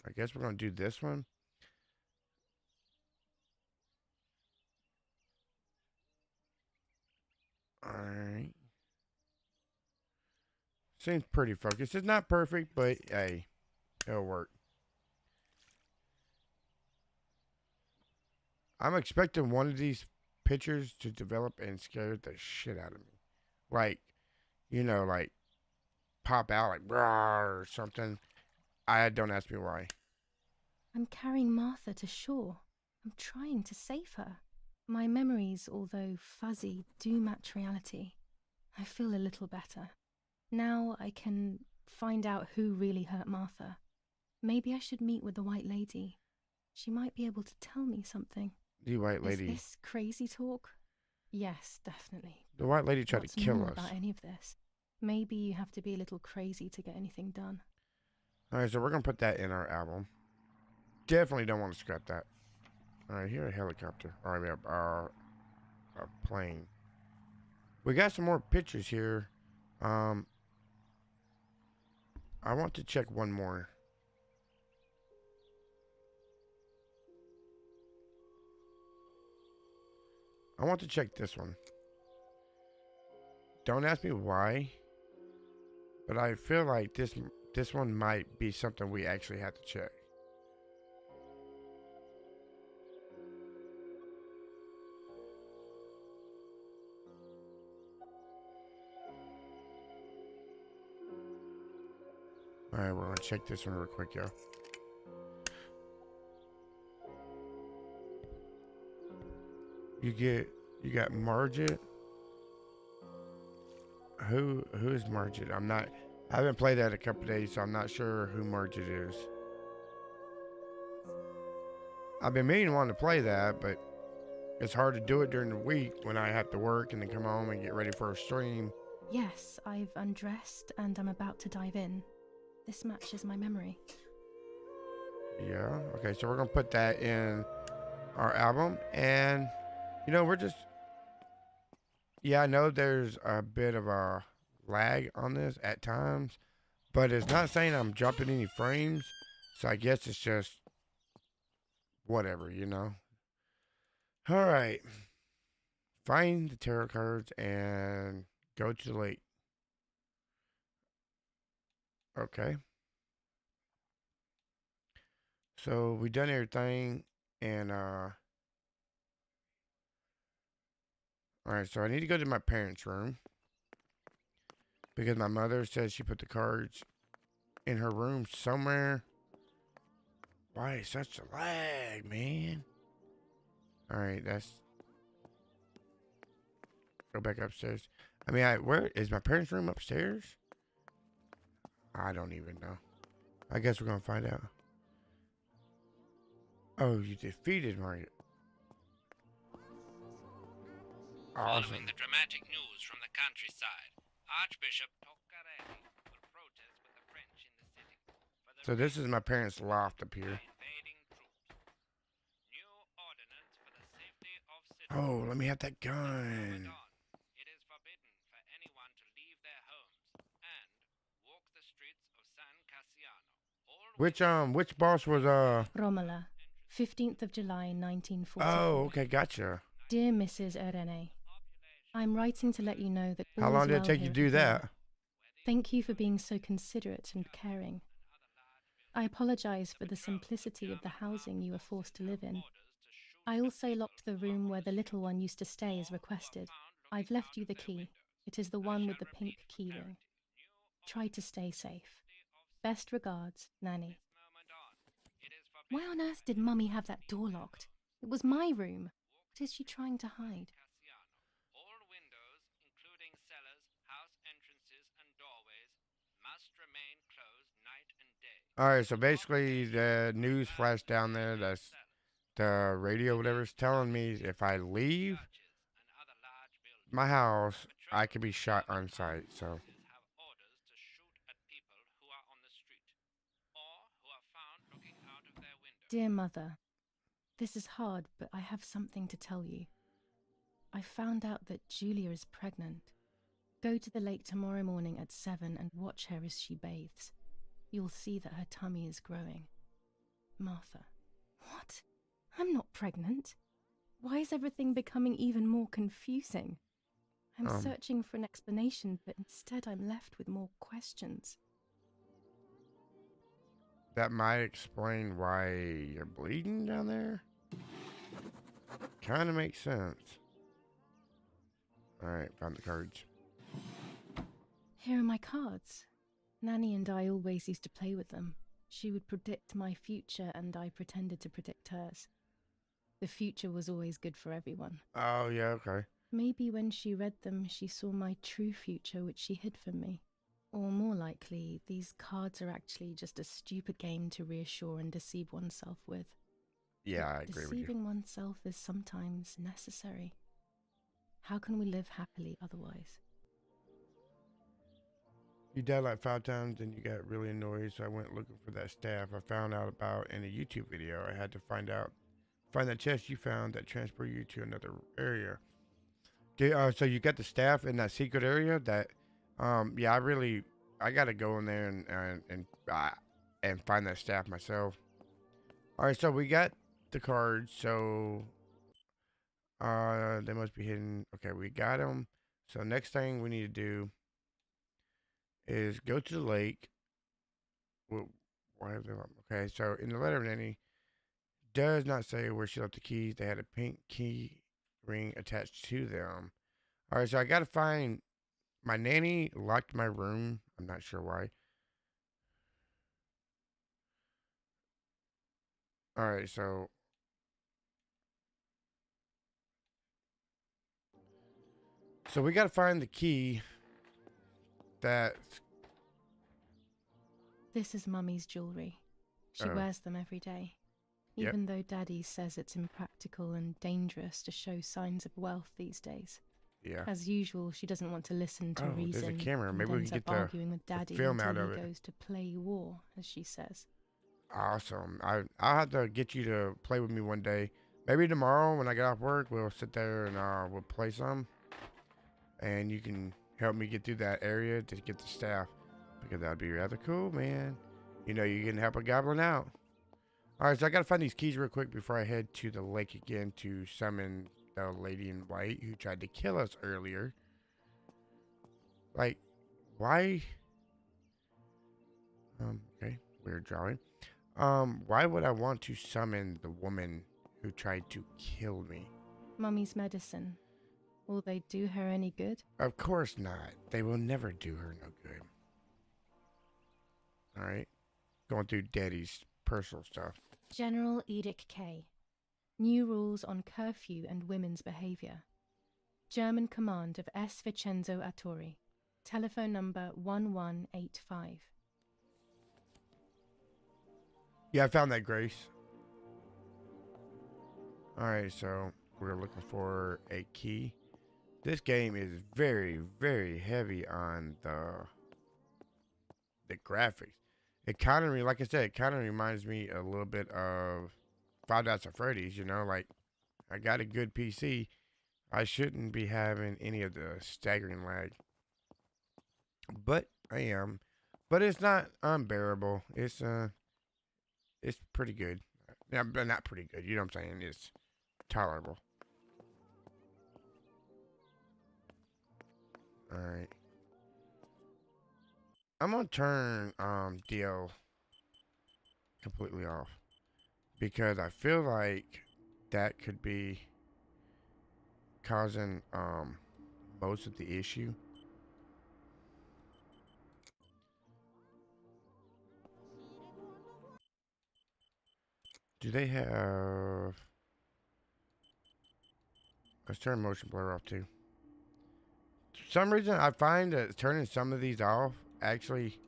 I guess we're gonna do this one. All right. Seems pretty focused. It's not perfect, but hey, it'll work. I'm expecting one of these pictures to develop and scare the shit out of me. Like, like pop out like "Rawr" or something. I don't ask me why. I'm carrying Martha to shore. I'm trying to save her. My memories, although fuzzy, do match reality. I feel a little better. Now I can find out who really hurt Martha. Maybe I should meet with the White Lady. She might be able to tell me something. The White Lady. Is this crazy talk? Yes, definitely. The White Lady tried What's to kill normal us. about any of this? Maybe you have to be a little crazy to get anything done. Alright, so we're going to put that in our album. Definitely don't want to scrap that. Alright, here a helicopter. Alright, we have our plane. We got some more pictures here. I want to check one more. I want to check this one. Don't ask me why, but I feel like this one might be something we actually have to check. Alright, we're gonna check this one real quick, yo. You got Margit. Who is Margit? I haven't played that in a couple days, so I'm not sure who Margit is. I've been meaning to play that, but it's hard to do it during the week when I have to work and then come home and get ready for a stream. Yes, I've undressed and I'm about to dive in. This matches my memory. Yeah, okay, so we're gonna put that in our album, and you know, I know there's a bit of a lag on this at times, but it's not saying I'm jumping any frames, so I guess it's just whatever, you know. All right, find the tarot cards and go to the lake. Okay. So we done everything, and alright, so I need to go to my parents' room because my mother says she put the cards in her room somewhere. Why is such a lag, man? Alright, go back upstairs. I mean, where is my parents' room upstairs? I don't even know. I guess we're gonna find out. Oh, you defeated Margaret. Awesome. Following the dramatic news from the countryside, Archbishop Toccarelli will protest with the French in the city. So this is my parents' loft up here. Invading troops. New ordinance for the safety of citizens. Oh, let me have that gun. It is forbidden for anyone to leave their homes and walk the streets of San Cassiano. Which boss was Romola, 15th of July, 1944. Oh, okay, gotcha. Dear Mrs. Irene, I'm writing to let you know that How all long is did it well take here you at to do the that? Villa. Thank you for being so considerate and caring. I apologize for the simplicity of the housing you were forced to live in. I also locked the room where the little one used to stay as requested. I've left you the key. It is the one with the pink key ring. Try to stay safe. Best regards, Nanny. Why on earth did Mummy have that door locked? It was my room. What is she trying to hide? All windows, including cellars, house entrances, and doorways, must remain closed night and day. Alright, so basically the news flash down there, that's the radio, whatever, is telling me if I leave my house, I could be shot on sight, so. Dear Mother, this is hard, but I have something to tell you. I found out that Giulia is pregnant. Go to the lake tomorrow morning at 7 and watch her as she bathes. You'll see that her tummy is growing. Martha. What? I'm not pregnant. Why is everything becoming even more confusing? I'm searching for an explanation, but instead I'm left with more questions. That might explain why you're bleeding down there. Kind of makes sense. Alright, found the cards. Here are my cards. Nanny and I always used to play with them. She would predict my future, and I pretended to predict hers. The future was always good for everyone. Oh, yeah, okay. Maybe when she read them, she saw my true future, which she hid from me. Or more likely, these cards are actually just a stupid game to reassure and deceive oneself with. Yeah, But I agree with you. deceiving oneself is sometimes necessary. How can we live happily otherwise? You died like 5 times and you got really annoyed, so I went looking for that staff I found out about in a YouTube video. I had to find that chest you found that transported you to another area. So you got the staff in that secret area that, yeah, I gotta go in there and find that staff myself. All right, so we got the cards, so they must be hidden. Okay, we got them. So next thing we need to do is go to the lake. Well, why have they left? Okay, so in the letter of Nanny, does not say where she left the keys. They had a pink key ring attached to them. All right, so I got to find my nanny locked my room. I'm not sure why. All right, so we got to find the key that. This is Mummy's jewellery. She Oh. wears them every day. Yep. Even though Daddy says it's impractical and dangerous to show signs of wealth these days. Yeah. As usual, she doesn't want to listen to Oh, there's a reason. camera. And Maybe we ends can up get the arguing with Daddy film until out of he it. goes to play war, as she says. Awesome. I'll have to get you to play with me one day. Maybe tomorrow when I get off work, we'll sit there and we'll play some. And you can help me get through that area to get the staff. Because that'd be rather cool, man. You know, you can help a goblin out. Alright, so I gotta find these keys real quick before I head to the lake again to summon the lady in white who tried to kill us earlier. Like, why? Okay, weird drawing. Why would I want to summon the woman who tried to kill me? Mummy's medicine. Will they do her any good? Of course not. They will never do her no good. Alright. Going through Daddy's personal stuff. General Edict K. New rules on curfew and women's behaviour. German command of S. Vincenzo Attori. Telephone number 1185. Yeah, I found that, Grace. Alright, so we're looking for a key. This game is very, very heavy on the graphics. It kind of, like I said, it kind of reminds me a little bit of Five Nights at Freddy's, you know, like I got a good PC. I shouldn't be having any of the staggering lag. But I am. But it's not unbearable. It's pretty good. Yeah, but not pretty good. You know what I'm saying? It's tolerable. Alright. I'm gonna turn DL completely off. Because I feel like that could be causing most of the issue. Do they have... Let's turn motion blur off too. For some reason, I find that turning some of these off actually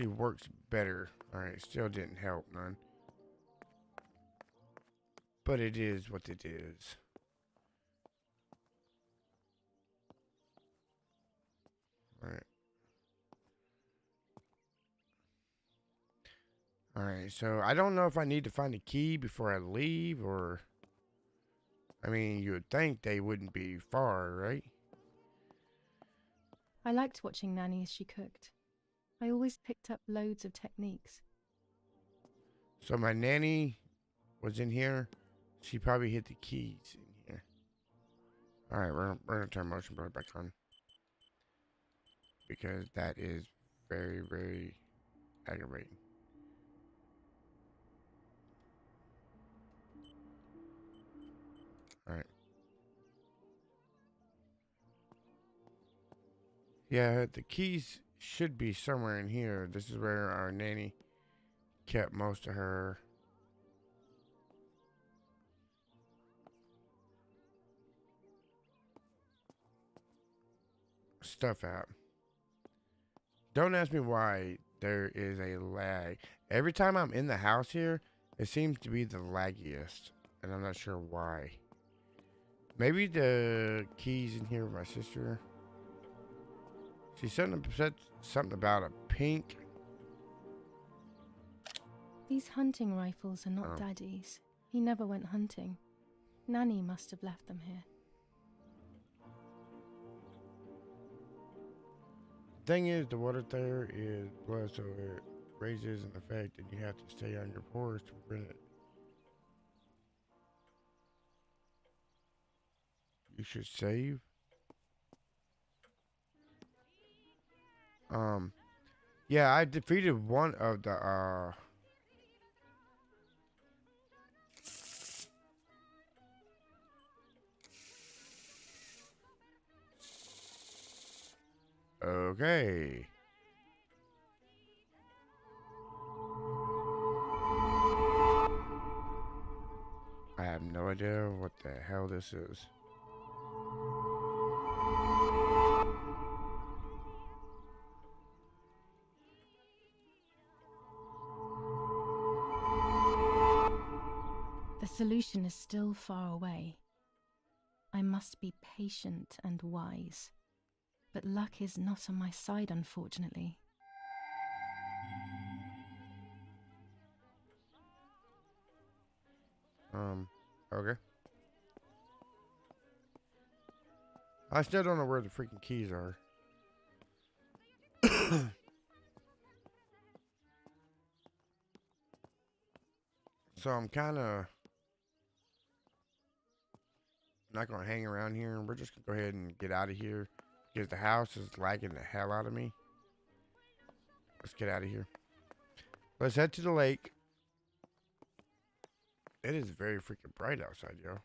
works better. Alright, still didn't help none. But it is what it is. Alright. Alright, so I don't know if I need to find a key before I leave, or... I mean, you would think they wouldn't be far, right? I liked watching Nanny as she cooked. I always picked up loads of techniques. So my nanny was in here. She probably hid the keys in here. Alright, we're going to turn motion blur back on. Because that is very, very aggravating. Alright. Yeah, the keys should be somewhere in here. This is where our nanny kept most of her stuff at. Don't ask me why there is a lag. Every time I'm in the house here, it seems to be the laggiest, and I'm not sure why. Maybe the keys in here with my sister. She said something about a pink. These hunting rifles are not Oh. Daddy's. He never went hunting. Nanny must have left them here. Thing is, the water there is blood, so it raises an effect, and you have to stay on your pores to prevent it. You should save. Yeah, I defeated one of the okay. I have no idea what the hell this is. The solution is still far away. I must be patient and wise. But luck is not on my side, unfortunately. Okay. I still don't know where the freaking keys are. So I'm kind of not going to hang around here. We're just going to go ahead and get out of here because the house is lagging the hell out of me. Let's get out of here. Let's head to the lake. It is very freaking bright outside, yo.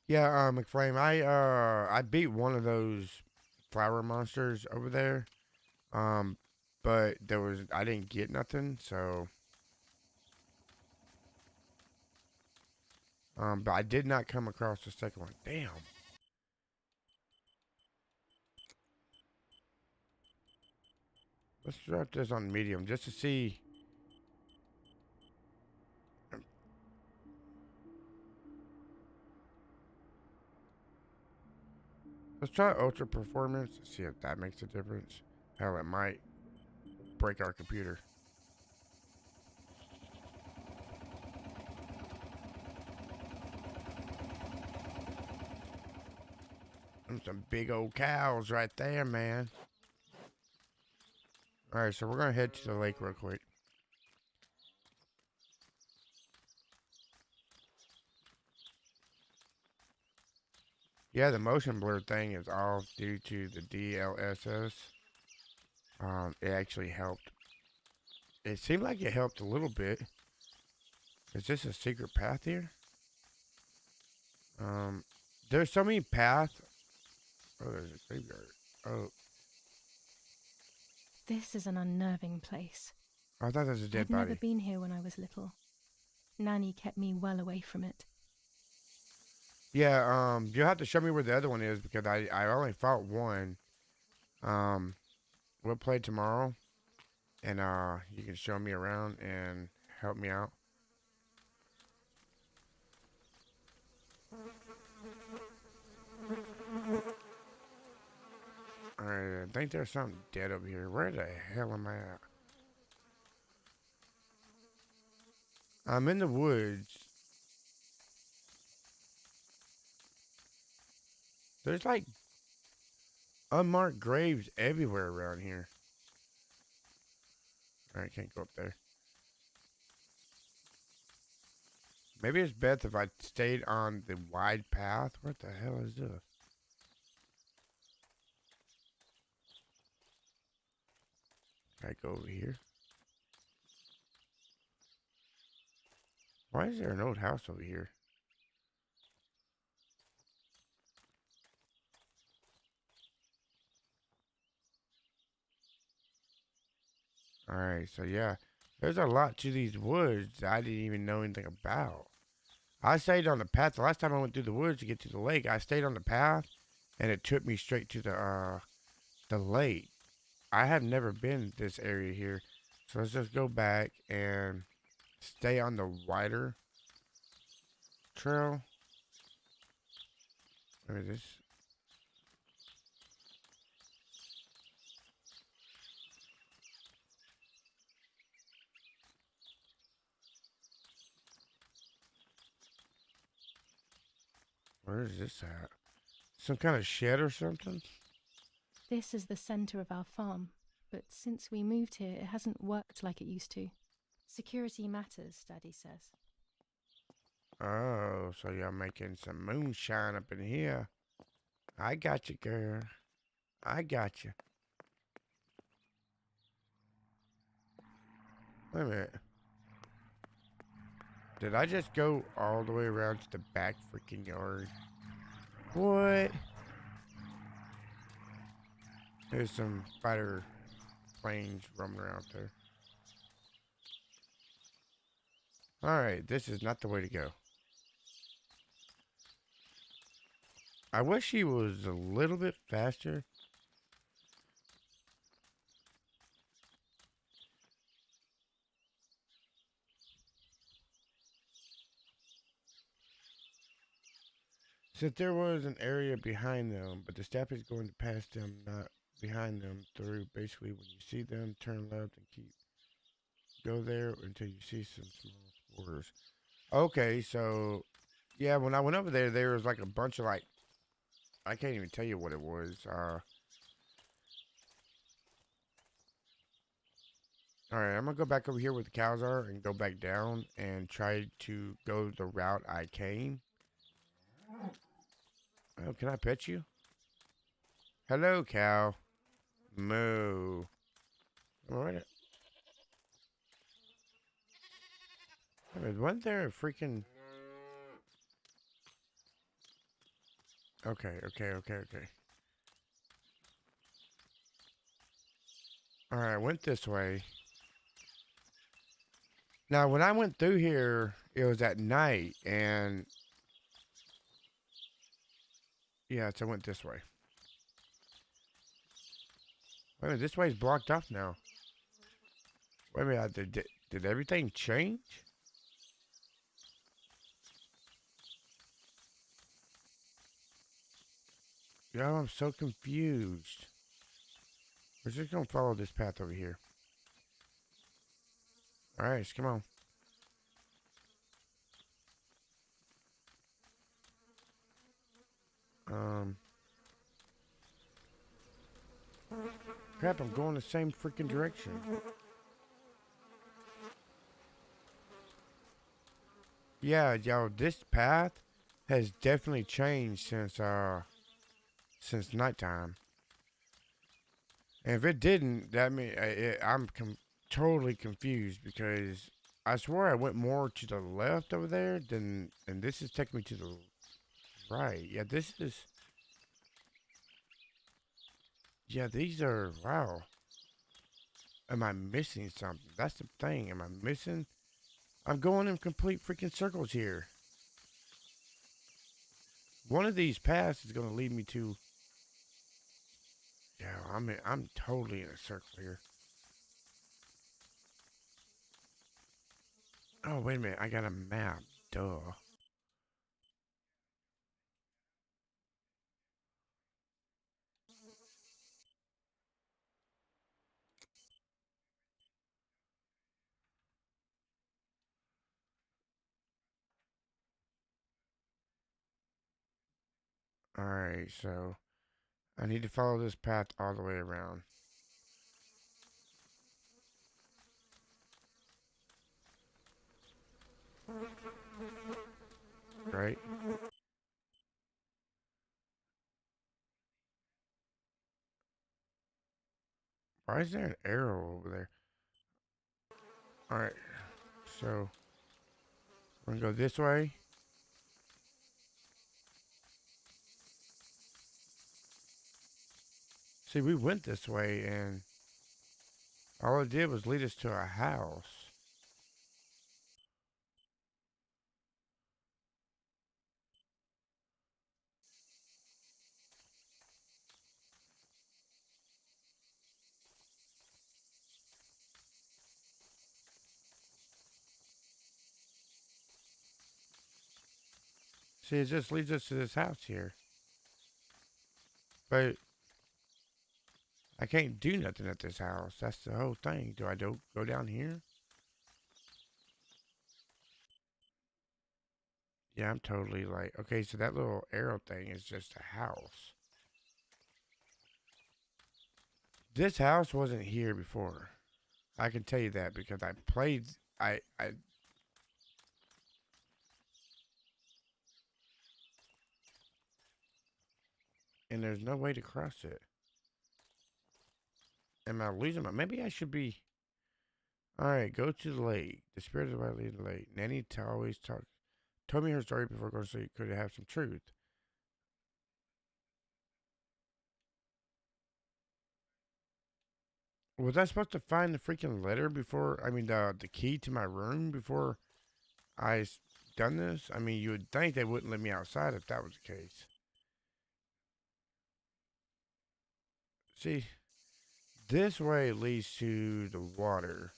Yeah, McFlame, I beat one of those flower monsters over there. But I didn't get nothing, so but I did not come across the second one. Damn. Let's drop this on medium just to see. Let's try ultra performance to see if that makes a difference. Hell, it might break our computer. Them some big old cows right there, man. Alright, so we're gonna head to the lake real quick. Yeah, the motion blur thing is all due to the DLSS. It actually helped. It seemed like it helped a little bit. Is this a secret path here? There's so many paths. Oh, there's a graveyard. Oh, This is an unnerving place. I thought that was a dead I'd body. never been here when I was little. Nanny kept me well away from it. Yeah, you'll have to show me where the other one is because I only fought one. We'll play tomorrow, and you can show me around and help me out. Alright, I think there's something dead over here. Where the hell am I at? I'm in the woods. There's like unmarked graves everywhere around here. Alright, can't go up there. Maybe it's best if I stayed on the wide path. What the hell is this? Can I go over here? Why is there an old house over here? Alright, so yeah. There's a lot to these woods that I didn't even know anything about. I stayed on the path. The last time I went through the woods to get to the lake, I stayed on the path and it took me straight to the lake. I have never been this area here. So let's just go back and stay on the wider trail. Where is this? Where is this at? Some kind of shed or something? This is the centre of our farm, but since we moved here, it hasn't worked like it used to. Security matters, Daddy says. Oh, so y'all making some moonshine up in here. I got you, girl. I got you. Wait a minute. Did I just go all the way around to the back freaking yard? What? There's some fighter planes roaming around there. Alright, this is not the way to go. I wish he was a little bit faster. Since there was an area behind them, but the staff is going to pass them, not behind them, through. Basically, when you see them, turn left and keep go there until you see some small spores. Okay, so yeah, when I went over there, there was like a bunch of like I can't even tell you what it was. All right, I'm gonna go back over here where the cows are and go back down and try to go the route I came. Oh, can I pet you? Hello, cow. Moo. All right. Wasn't there a freaking... Okay. Alright, I went this way. Now, when I went through here, it was at night, and... Yeah, so I went this way. Wait a minute, this way's blocked off now. Wait a minute, did everything change? Yo, I'm so confused. We're just gonna follow this path over here. Alright, come on. Crap, I'm going the same freaking direction. Yeah, yo, this path has definitely changed since nighttime. And if it didn't, that mean I'm totally confused because I swear I went more to the left over there than, and this is taking me to the right. Yeah, this is. Yeah, these are wow. Am I missing something? That's the thing. Am I missing? I'm going in complete freaking circles here. One of these paths is gonna lead me to. Yeah, I'm totally in a circle here. Oh, wait a minute. I got a map. Duh. Alright, so I need to follow this path all the way around. Right? Why is there an arrow over there? Alright, so We're gonna go this way. See, we went this way, and all it did was lead us to a house. See, it just leads us to this house here. But I can't do nothing at this house. That's the whole thing. Do I go down here? Yeah, I'm totally like, okay, so that little arrow thing is just a house. This house wasn't here before. I can tell you that because I played, and there's no way to cross it. Am I losing my, maybe I should be, alright, go to the lake. The spirit of the body lead the lake. Nanny always told me her story before going to sleep. Could it have some truth? Was I supposed to find the freaking letter before, I mean, the key to my room before I done this? I mean, you would think they wouldn't let me outside if that was the case. See, this way leads to the water.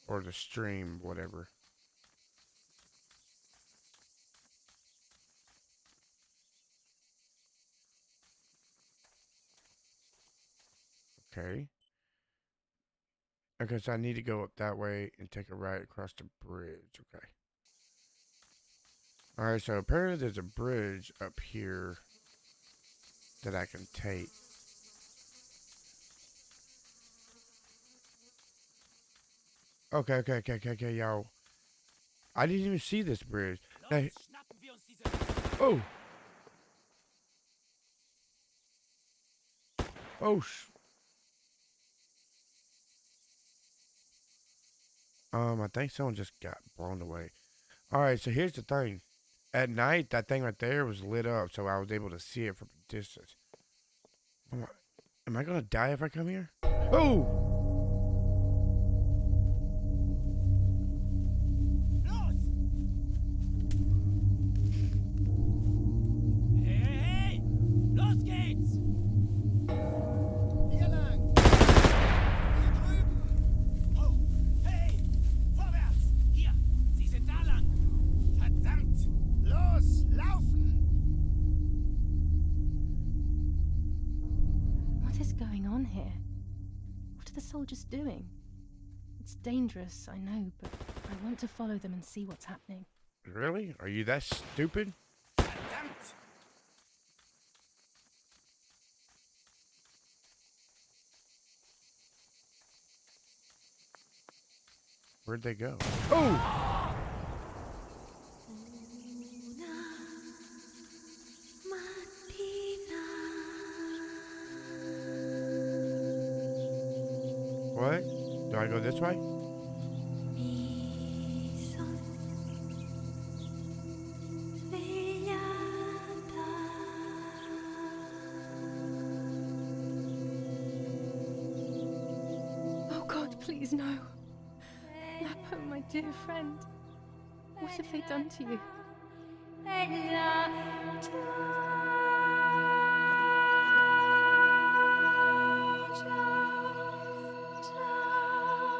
Or the stream, whatever. Okay. Okay, so I need to go up that way and take a right across the bridge. Okay. Alright, so apparently there's a bridge up here that I can take. Okay, y'all. I didn't even see this bridge. Now, oh! Oh, I think someone just got blown away. Alright, so here's the thing. At night, that thing right there was lit up, so I was able to see it from a distance. Am I gonna die if I come here? Oh! Soldiers doing? It's dangerous, I know, but I want to follow them and see what's happening. Really? Are you that stupid? Where'd they go? Oh! What? Do I go this way? Oh God, please no. Lapo, my dear friend. What have they done to you?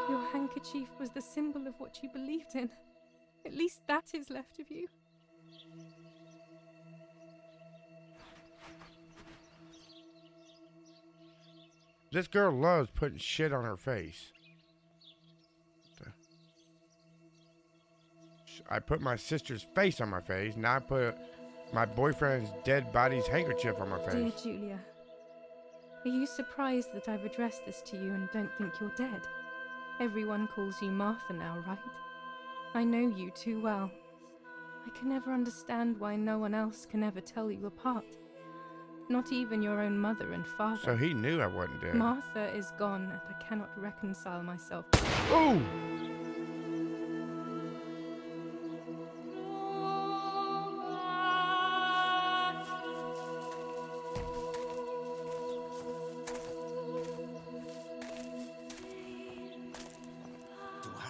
Your handkerchief was the symbol of what you believed in. At least that is left of you. This girl loves putting shit on her face. I put my sister's face on my face. Now I put my boyfriend's dead body's handkerchief on my face. Dear Giulia, are you surprised that I've addressed this to you and don't think you're dead? Everyone calls you Martha now, right? I know you too well. I can never understand why no one else can ever tell you apart. Not even your own mother and father. So he knew I wasn't dead. Martha is gone and I cannot reconcile myself. Oh!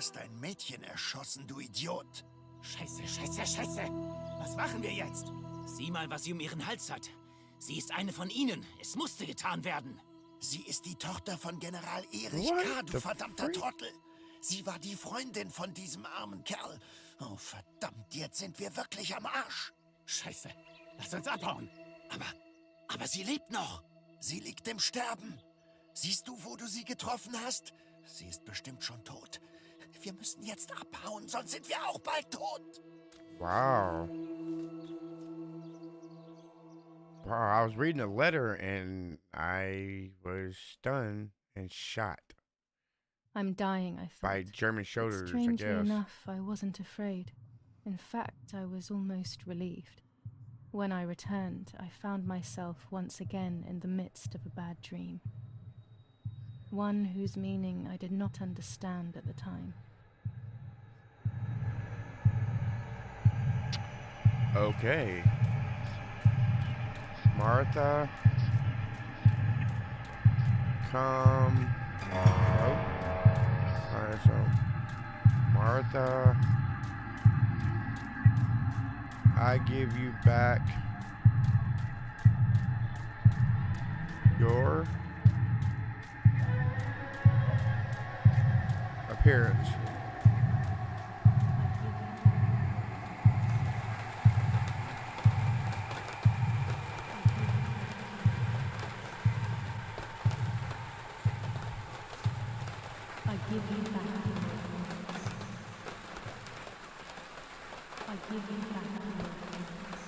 hast ein Mädchen erschossen, du Idiot. Scheiße, scheiße, scheiße. Was machen wir jetzt? Sieh mal, was sie um ihren Hals hat. Sie ist eine von ihnen. Es musste getan werden. Sie ist die Tochter von General Erich What K., du the verdammter freak? Trottel. Sie war die Freundin von diesem armen Kerl. Oh, verdammt, jetzt sind wir wirklich am Arsch. Scheiße. Lass uns abhauen. Aber sie lebt noch. Sie liegt im Sterben. Siehst du, wo du sie getroffen hast? Sie ist bestimmt schon tot. Wir müssen jetzt abhauen, sonst sind wir auch bald tot. Wow. Wow, I was reading a letter and I was stunned and shot I'm dying, I thought. by German soldiers, I Strangely guess. enough, I wasn't afraid. In fact, I was almost relieved. When I returned, I found myself once again in the midst of a bad dream. One whose meaning I did not understand at the time. Okay. Martha. Come. Oh. Alright, so. Martha. I give you back your appearance. I give you back your appearance. I give you back your appearance.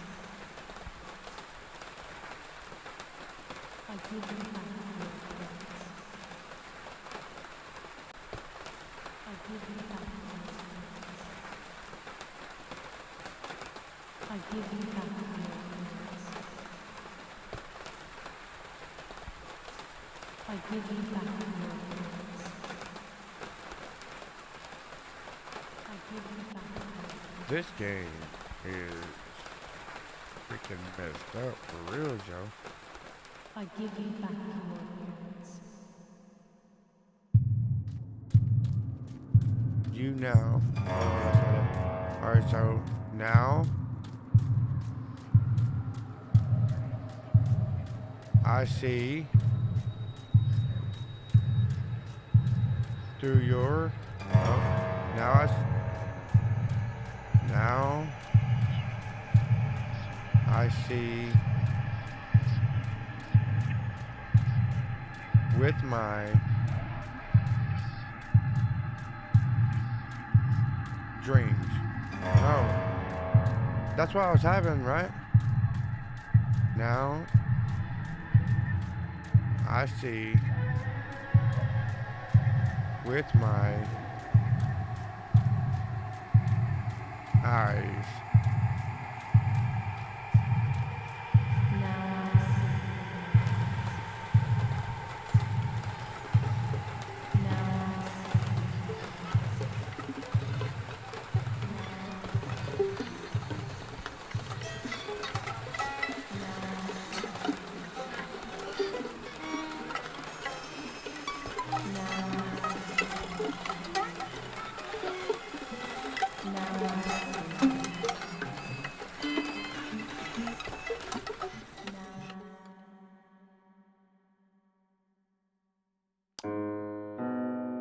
I give you back your appearance. I give you back your appearance. I give you back your appearance. I give you back your appearance. I give you back your appearance. This game is freaking messed up for real, Joe. I give you back your appearance. You now. Alright, so now I see through your now I see with my dreams. Oh, that's what I was having, right? Now I see with my eyes. Now I see. Now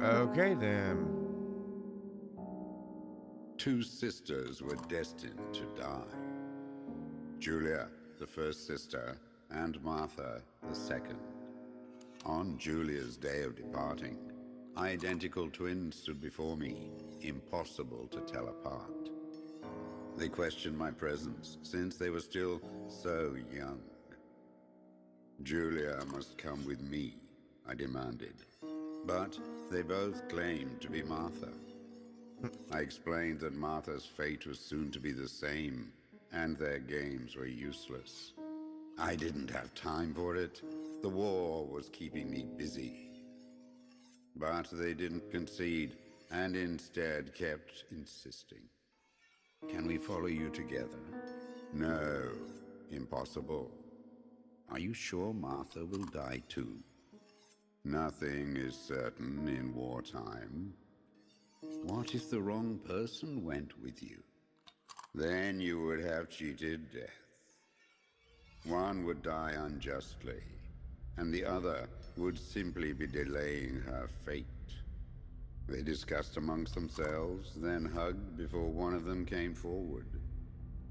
Okay then. Two sisters were destined to die. Giulia, the first sister, and Martha, the second. On Giulia's day of departing, identical twins stood before me, impossible to tell apart. They questioned my presence, since they were still so young. Giulia must come with me, I demanded. But they both claimed to be Martha. I explained that Martha's fate was soon to be the same, and their games were useless. I didn't have time for it. The war was keeping me busy. But they didn't concede, and instead kept insisting. Can we follow you together? No, impossible. Are you sure Martha will die too? Nothing is certain in wartime. What if the wrong person went with you? Then you would have cheated death. One would die unjustly, and the other would simply be delaying her fate. They discussed amongst themselves, then hugged before one of them came forward.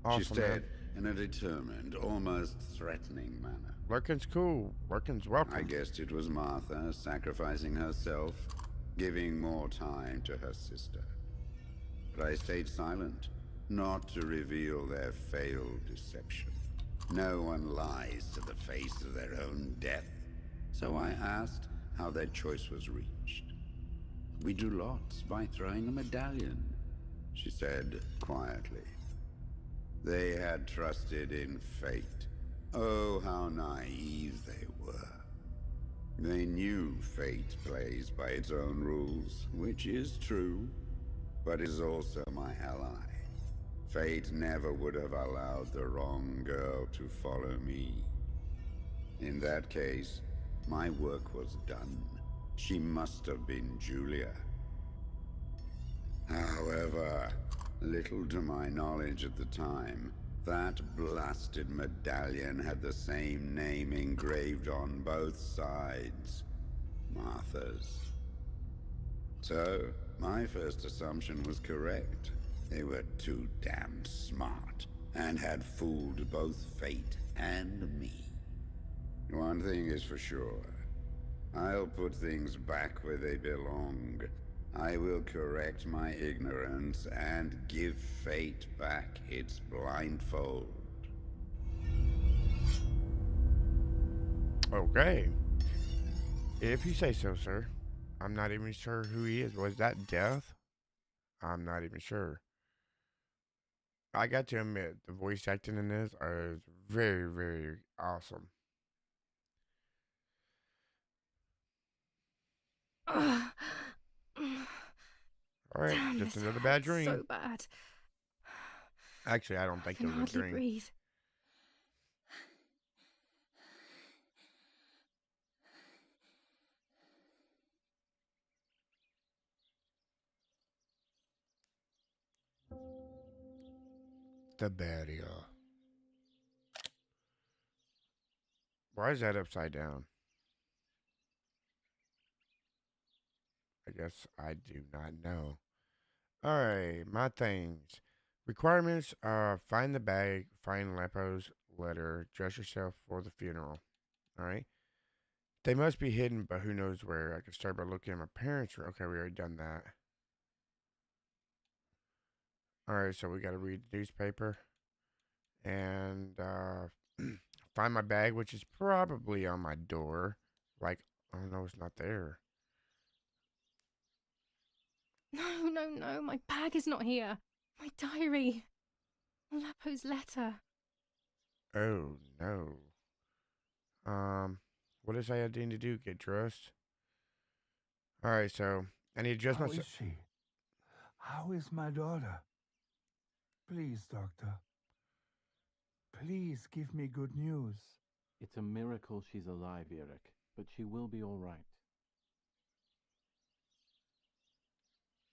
Awesome, She said in a determined, almost threatening manner. Lurkin's cool. Lurkin's welcome. I guessed it was Martha sacrificing herself, giving more time to her sister. But I stayed silent, not to reveal their failed deception. No one lies to the face of their own death. So I asked how their choice was reached. We drew lots by throwing a medallion, she said quietly. They had trusted in fate. Oh, how naive they were. They knew fate plays by its own rules, which is true, but is also my ally. Fate never would have allowed the wrong girl to follow me. In that case, my work was done. She must have been Giulia. However, little to my knowledge at the time, that blasted medallion had the same name engraved on both sides. Martha's. So, my first assumption was correct. They were too damn smart, and had fooled both fate and me. One thing is for sure. I'll put things back where they belong. I will correct my ignorance and give fate back its blindfold. Okay. If you say so, sir. I'm not even sure who he is. Was that Death? I'm not even sure. I got to admit, the voice acting in this is very, very awesome. Ugh. All right, Damn, just this another bad hurts dream. so bad. Actually, I don't I think can it was a hardly dream. breathe. The barrier. Why is that upside down? I guess I do not know. Alright, my things. Requirements are find the bag, find Leppo's letter, dress yourself for the funeral. Alright? They must be hidden, but who knows where. I can start by looking at my parents' room. Okay, we already done that. Alright, so we gotta read the newspaper. And find my bag, which is probably on my door. Like, oh no, it's not there. No, no, no, my bag is not here. My diary. Leppo's letter. Oh no. What does I need to do? Get dressed? Alright, so I need to dress How myself. is she? How is my daughter? Please, doctor. Please give me good news. It's a miracle she's alive, Eric, but she will be all right.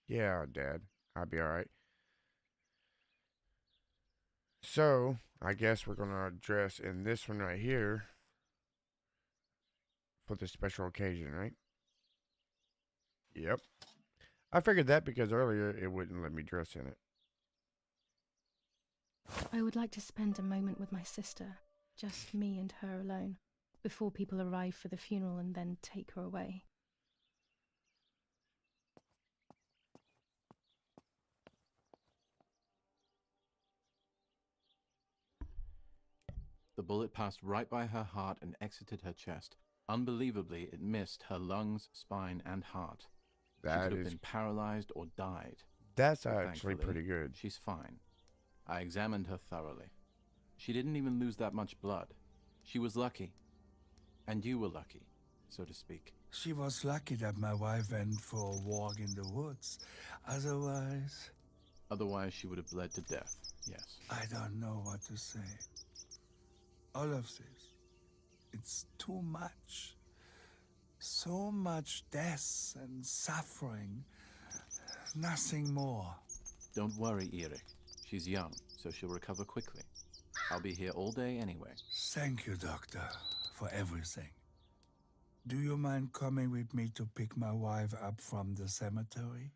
Yeah, Dad. I'll be alright. So, I guess we're gonna dress in this one right here for this special occasion, right? Yep. I figured that because earlier it wouldn't let me dress in it. I would like to spend a moment with my sister, just me and her alone, before people arrive for the funeral and then take her away. The bullet passed right by her heart and exited her chest. Unbelievably, it missed her lungs, spine, and heart. She could have been paralyzed or died. That's But actually thankfully, pretty good. She's fine. I examined her thoroughly. She didn't even lose that much blood. She was lucky. And you were lucky, so to speak. She was lucky that my wife went for a walk in the woods. Otherwise... Otherwise, she would have bled to death, yes. I don't know what to say. All of this. It's too much. So much death and suffering. Nothing more. Don't worry, Erik. She's young, so she'll recover quickly. I'll be here all day anyway. Thank you, Doctor, for everything. Do you mind coming with me to pick my wife up from the cemetery?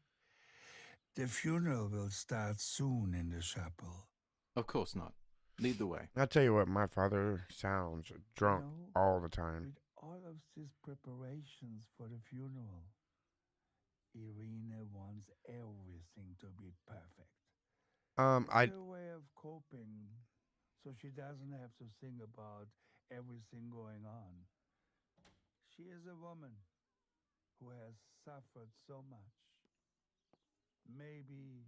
The funeral will start soon in the chapel. Of course not. Lead the way. I'll tell you what, my father sounds drunk all the time. With all of these preparations for the funeral, Irina wants everything to be perfect. It's her way of coping, so she doesn't have to think about everything going on. She is a woman who has suffered so much. Maybe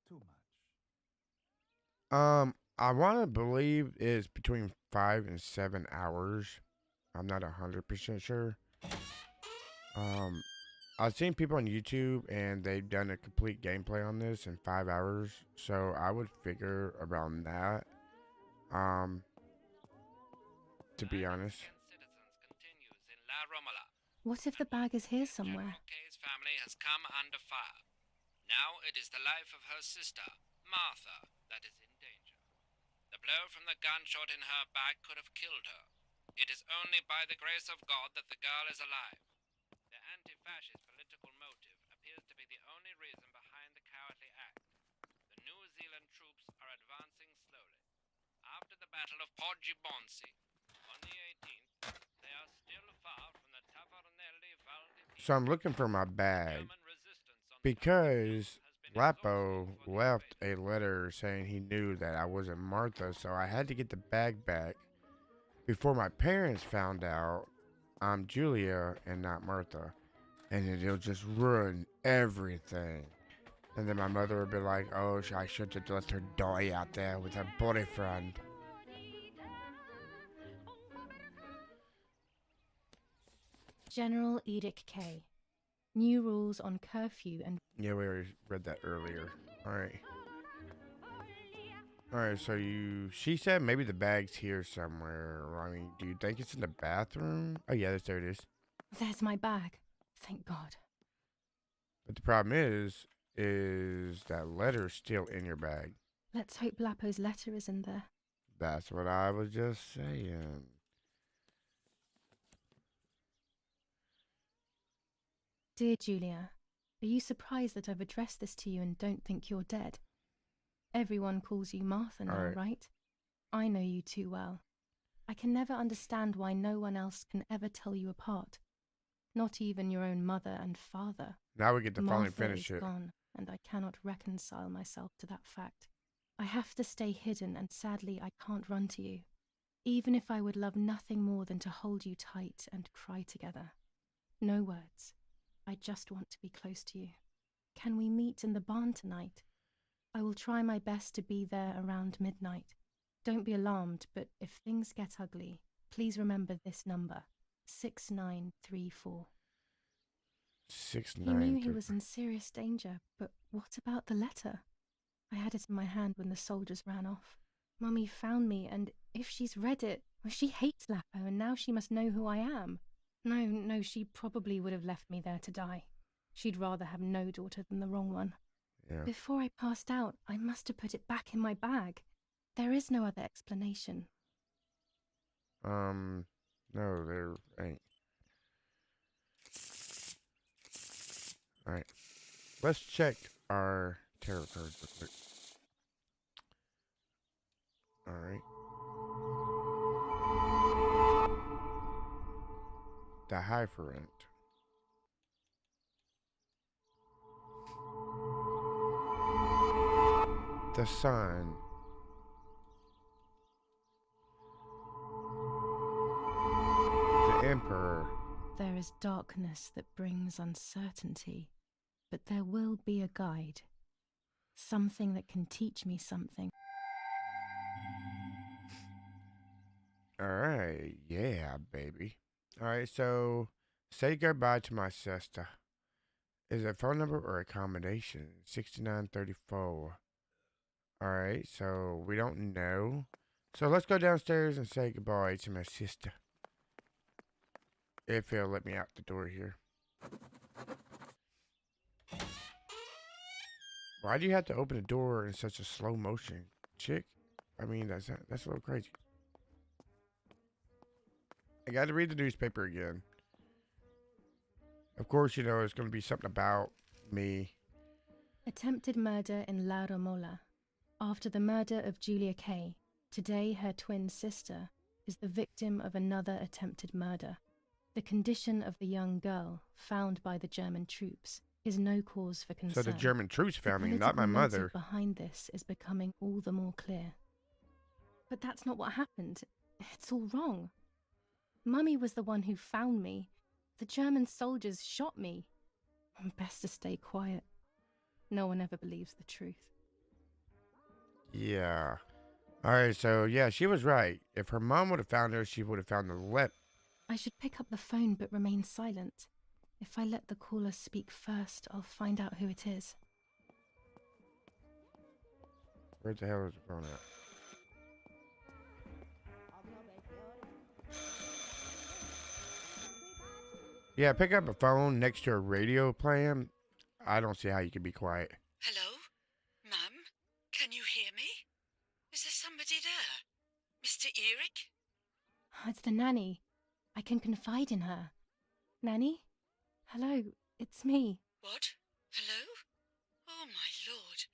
too much. I want to believe it's between 5 and 7 hours. I'm not 100% sure. I've seen people on YouTube and they've done a complete gameplay on this in 5 hours. So I would figure around that. To be honest. What if the bag is here somewhere? Kay's family has come under fire. Now it is the life of her sister, Martha, that is in danger. The blow from the gunshot in her back could have killed her. It is only by the grace of God that the girl is alive. The anti-fascist political motive appears to be the only reason behind the cowardly act. The New Zealand troops are advancing slowly. After the Battle of Poggibonsi, on the 18th, they are still far from the Tavernelli Valdi. So I'm looking for my bag because Lapo left a letter saying he knew that I wasn't Martha, so I had to get the bag back before my parents found out I'm Giulia and not Martha, and it'll just ruin everything. And then my mother would be like, oh, I should have let her die out there with her boyfriend. General Edict K. New rules on curfew and... Yeah, we already read that earlier. Alright. Alright, so she said maybe the bag's here somewhere. I mean, do you think it's in the bathroom? Oh yeah, there it is. There's my bag. Thank God. But the problem is that letter's still in your bag. Let's hope Lapo's letter is in there. That's what I was just saying. Dear Giulia, are you surprised that I've addressed this to you and don't think you're dead? Everyone calls you Martha now, right? I know you too well. I can never understand why no one else can ever tell you apart. Not even your own mother and father. Now we get to finally Martha finish is it. gone, and I cannot reconcile myself to that fact. I have to stay hidden, and sadly I can't run to you. Even if I would love nothing more than to hold you tight and cry together. No words. I just want to be close to you. Can we meet in the barn tonight? I will try my best to be there around midnight. Don't be alarmed, but if things get ugly, please remember this number, 6934. 6934. He knew he was in serious danger, but what about the letter? I had it in my hand when the soldiers ran off. Mummy found me, and if she's read it, well, she hates Lapo, and now she must know who I am. No, she probably would have left me there to die. She'd rather have no daughter than the wrong one. Yeah. Before I passed out, I must have put it back in my bag. There is no other explanation. No, there ain't. Alright. Let's check our tarot cards real quick. Alright. The Hierophant. The Sun. The Emperor. There is darkness that brings uncertainty, but there will be a guide. Something that can teach me something. Alright, yeah, baby. Alright, so say goodbye to my sister. Is it a phone number or a combination? 6934. Alright, so we don't know. So let's go downstairs and say goodbye to my sister. If he'll let me out the door here. Why do you have to open the door in such a slow motion, chick? I mean, that's a little crazy. I got to read the newspaper again. Of course, you know, it's going to be something about me. Attempted murder in La Romola. After the murder of Giulia K., today her twin sister is the victim of another attempted murder. The condition of the young girl, found by the German troops, is no cause for concern. So the German troops found me, the not my political mother. motive behind this is becoming all the more clear. But that's not what happened. It's all wrong. Mummy was the one who found me. The German soldiers shot me. Best to stay quiet. No one ever believes the truth. Yeah. All right, so yeah, she was right. If her mom would have found her, she would have found the I should pick up the phone but remain silent. If I let the caller speak first, I'll find out who it is. Where the hell is the phone at? Yeah, pick up a phone next to a radio playing. I don't see how you can be quiet. Hello? Mum? Can you hear me? Is there somebody there? Mr. Eric? It's the nanny. I can confide in her. Nanny? Hello, it's me. What? Hello? Oh, my lord.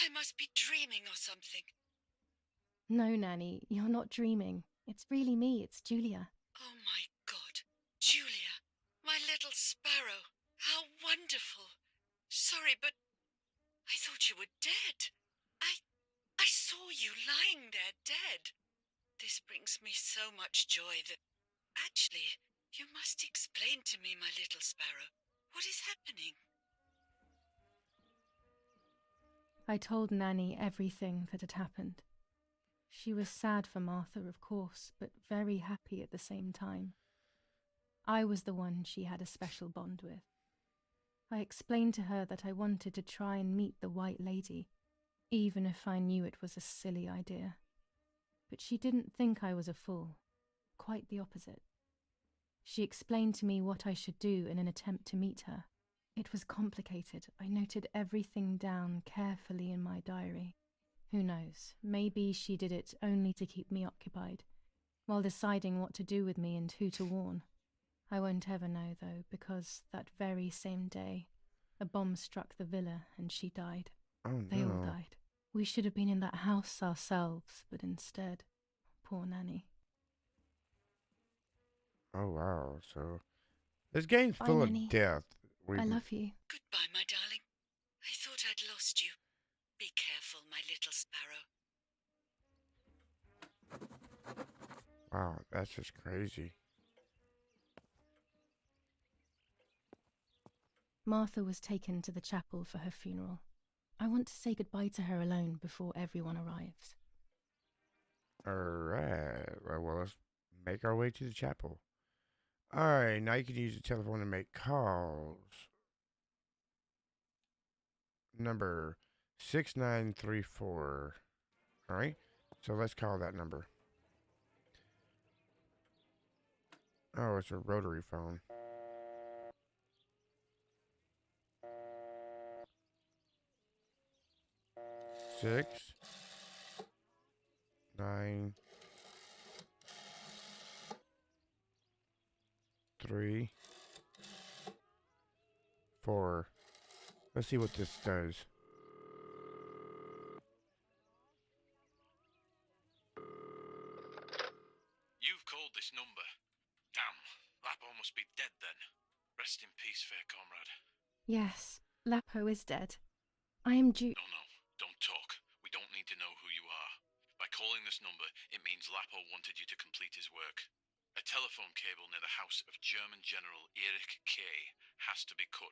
I must be dreaming or something. No, Nanny, you're not dreaming. It's really me, it's Giulia. Oh, my God. Giulia, my little sparrow. How wonderful. Sorry, but I thought you were dead. I saw you lying there dead. This brings me so much joy that... Actually, you must explain to me, my little sparrow. What is happening? I told Nanny everything that had happened. She was sad for Martha, of course, but very happy at the same time. I was the one she had a special bond with. I explained to her that I wanted to try and meet the White Lady, even if I knew it was a silly idea. But she didn't think I was a fool. Quite the opposite. She explained to me what I should do in an attempt to meet her. It was complicated. I noted everything down carefully in my diary. Who knows, maybe she did it only to keep me occupied, while deciding what to do with me and who to warn. I won't ever know, though, because that very same day, a bomb struck the villa and she died. Oh, no. They all died. We should have been in that house ourselves, but instead, poor Nanny. Oh, wow. So this game's Bye, full Nanny. of death. I love you. Goodbye, my darling. I thought I'd lost you. Be careful, my little sparrow. Wow, that's just crazy. Martha was taken to the chapel for her funeral. I want to say goodbye to her alone before everyone arrives. All right. Well, let's make our way to the chapel. All right. Now you can use the telephone to make calls. Number 6934. All right. So let's call that number. Oh, it's a rotary phone. Six, 9, 3, 4. Let's see what this does. You've called this number. Damn, Lapo must be dead then. Rest in peace, fair comrade. Yes, Lapo is dead. I am due. No, don't talk. We don't need to know who you are. By calling this number, it means Lapo wanted you to complete his work. A telephone cable near the house of German General Erich K. has to be cut.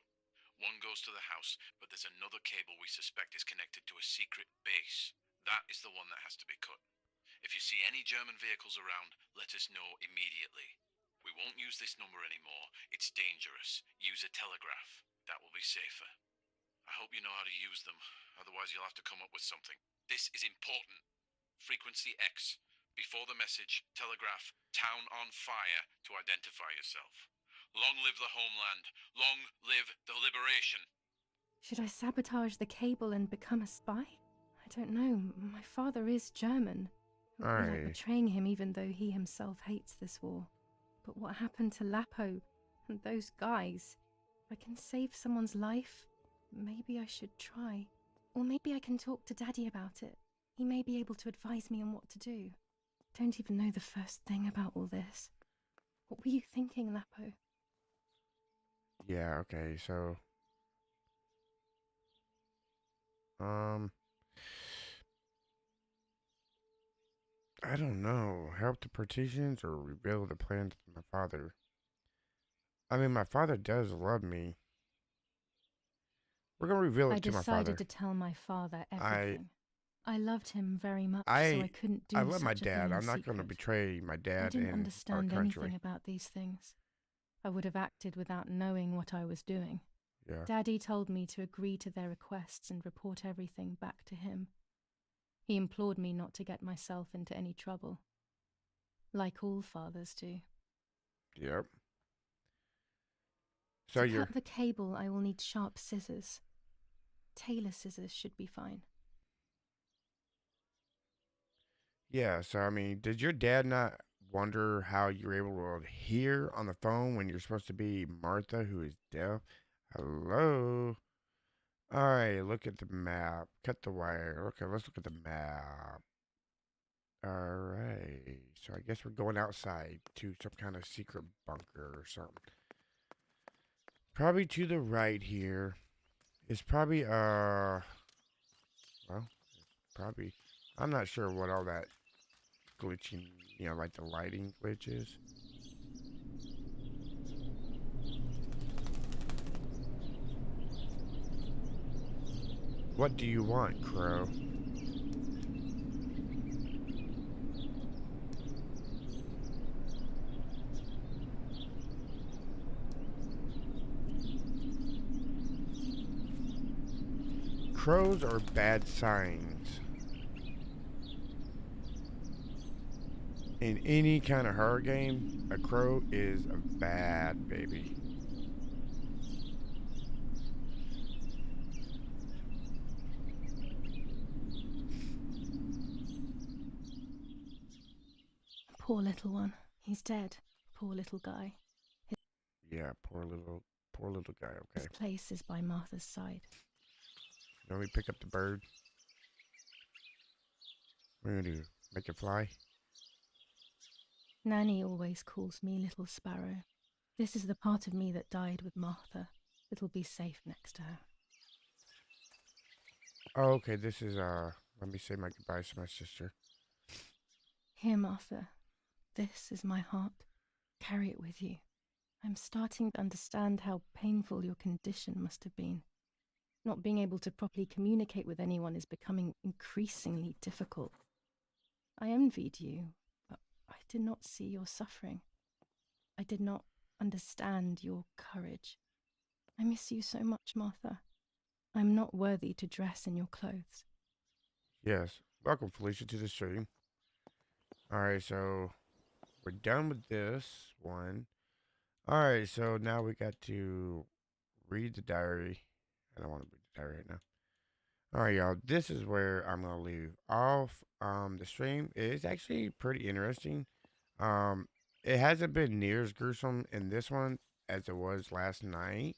One goes to the house, but there's another cable we suspect is connected to a secret base. That is the one that has to be cut. If you see any German vehicles around, let us know immediately. We won't use this number anymore. It's dangerous. Use a telegraph. That will be safer. I hope you know how to use them. Otherwise, you'll have to come up with something. This is important. Frequency X. Before the message, telegraph "Town on fire" to identify yourself. Long live the homeland. Long live the liberation. Should I sabotage the cable and become a spy? I don't know. My father is German. It would be like betraying him even though he himself hates this war. But what happened to Lapo and those guys? If I can save someone's life, maybe I should try. Or maybe I can talk to Daddy about it. He may be able to advise me on what to do. Don't even know the first thing about all this. What were you thinking, Lapo? Yeah, okay, so... I don't know. Help the partitions or reveal the plans of my father? I mean, my father does love me. We're gonna reveal it to my father. I decided to tell my father everything. I loved him very much, so I couldn't do I love such my a dad. thing in I'm not secret. gonna betray my dad I didn't and understand our country. anything about these things. I would have acted without knowing what I was doing. Yeah. Daddy told me to agree to their requests and report everything back to him. He implored me not to get myself into any trouble. Like all fathers do. Yep. So to cut the cable, I will need sharp scissors. Tailor scissors should be fine. Yeah, so I mean, did your dad not wonder how you were able to hear on the phone when you're supposed to be Martha, who is deaf? Hello? Alright, look at the map. Cut the wire. Okay, let's look at the map. Alright, so I guess we're going outside to some kind of secret bunker or something. Probably to the right here. It's probably, well, probably, I'm not sure what all that glitching, you know, like the lighting glitches. What do you want, Crow? Crows are bad signs. In any kind of horror game, a crow is a bad baby. Poor little one. He's dead. Poor little guy. Yeah, poor little guy, okay. His place is by Martha's side. Let me pick up the bird. What are you gonna do? Make it fly? Nanny always calls me Little Sparrow. This is the part of me that died with Martha. It'll be safe next to her. Oh, okay, this is, let me say my goodbyes to my sister. Here, Martha. This is my heart. Carry it with you. I'm starting to understand how painful your condition must have been. Not being able to properly communicate with anyone is becoming increasingly difficult. I envied you, but I did not see your suffering. I did not understand your courage. I miss you so much, Martha. I'm not worthy to dress in your clothes. Yes. Welcome, Felicia, to the stream. Alright, so we're done with this one. Alright, so now we got to read the diary. I don't want to read the diary right now. Alright, y'all. This is where I'm going to leave off. The stream is actually pretty interesting. It hasn't been near as gruesome in this one as it was last night.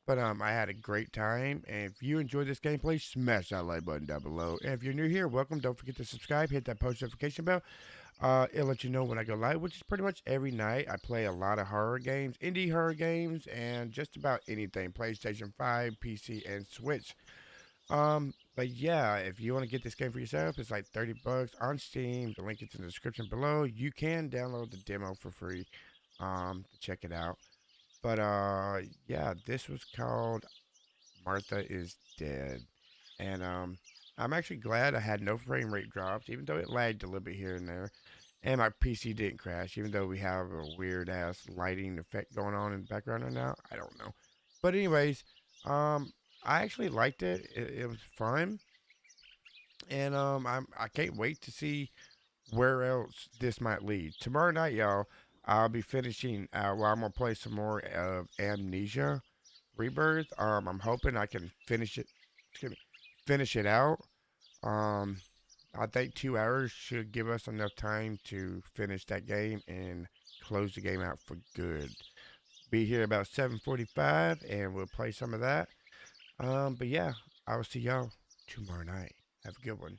But I had a great time. And if you enjoyed this gameplay, smash that like button down below. And if you're new here, welcome. Don't forget to subscribe. Hit that post notification bell. It'll let you know when I go live, which is pretty much every night. I play a lot of horror games, indie horror games, and just about anything. PlayStation 5, PC, and Switch. But yeah, if you want to get this game for yourself, it's like $30 on Steam. The link is in the description below. You can download the demo for free to check it out. But yeah, this was called Martha is Dead. And I'm actually glad I had no frame rate drops, even though it lagged a little bit here and there. And my PC didn't crash, even though we have a weird ass lighting effect going on in the background right now. I don't know. But anyways, I actually liked it. It was fun. And I can't wait to see where else this might lead. Tomorrow night, y'all, I'll be finishing, well, I'm going to play some more of Amnesia, Rebirth. I'm hoping I can finish it. Excuse me, finish it out. Um, I think 2 hours should give us enough time to finish that game and close the game out for good. Be here about 7:45, and we'll play some of that. But yeah, I will see y'all tomorrow night. Have a good one.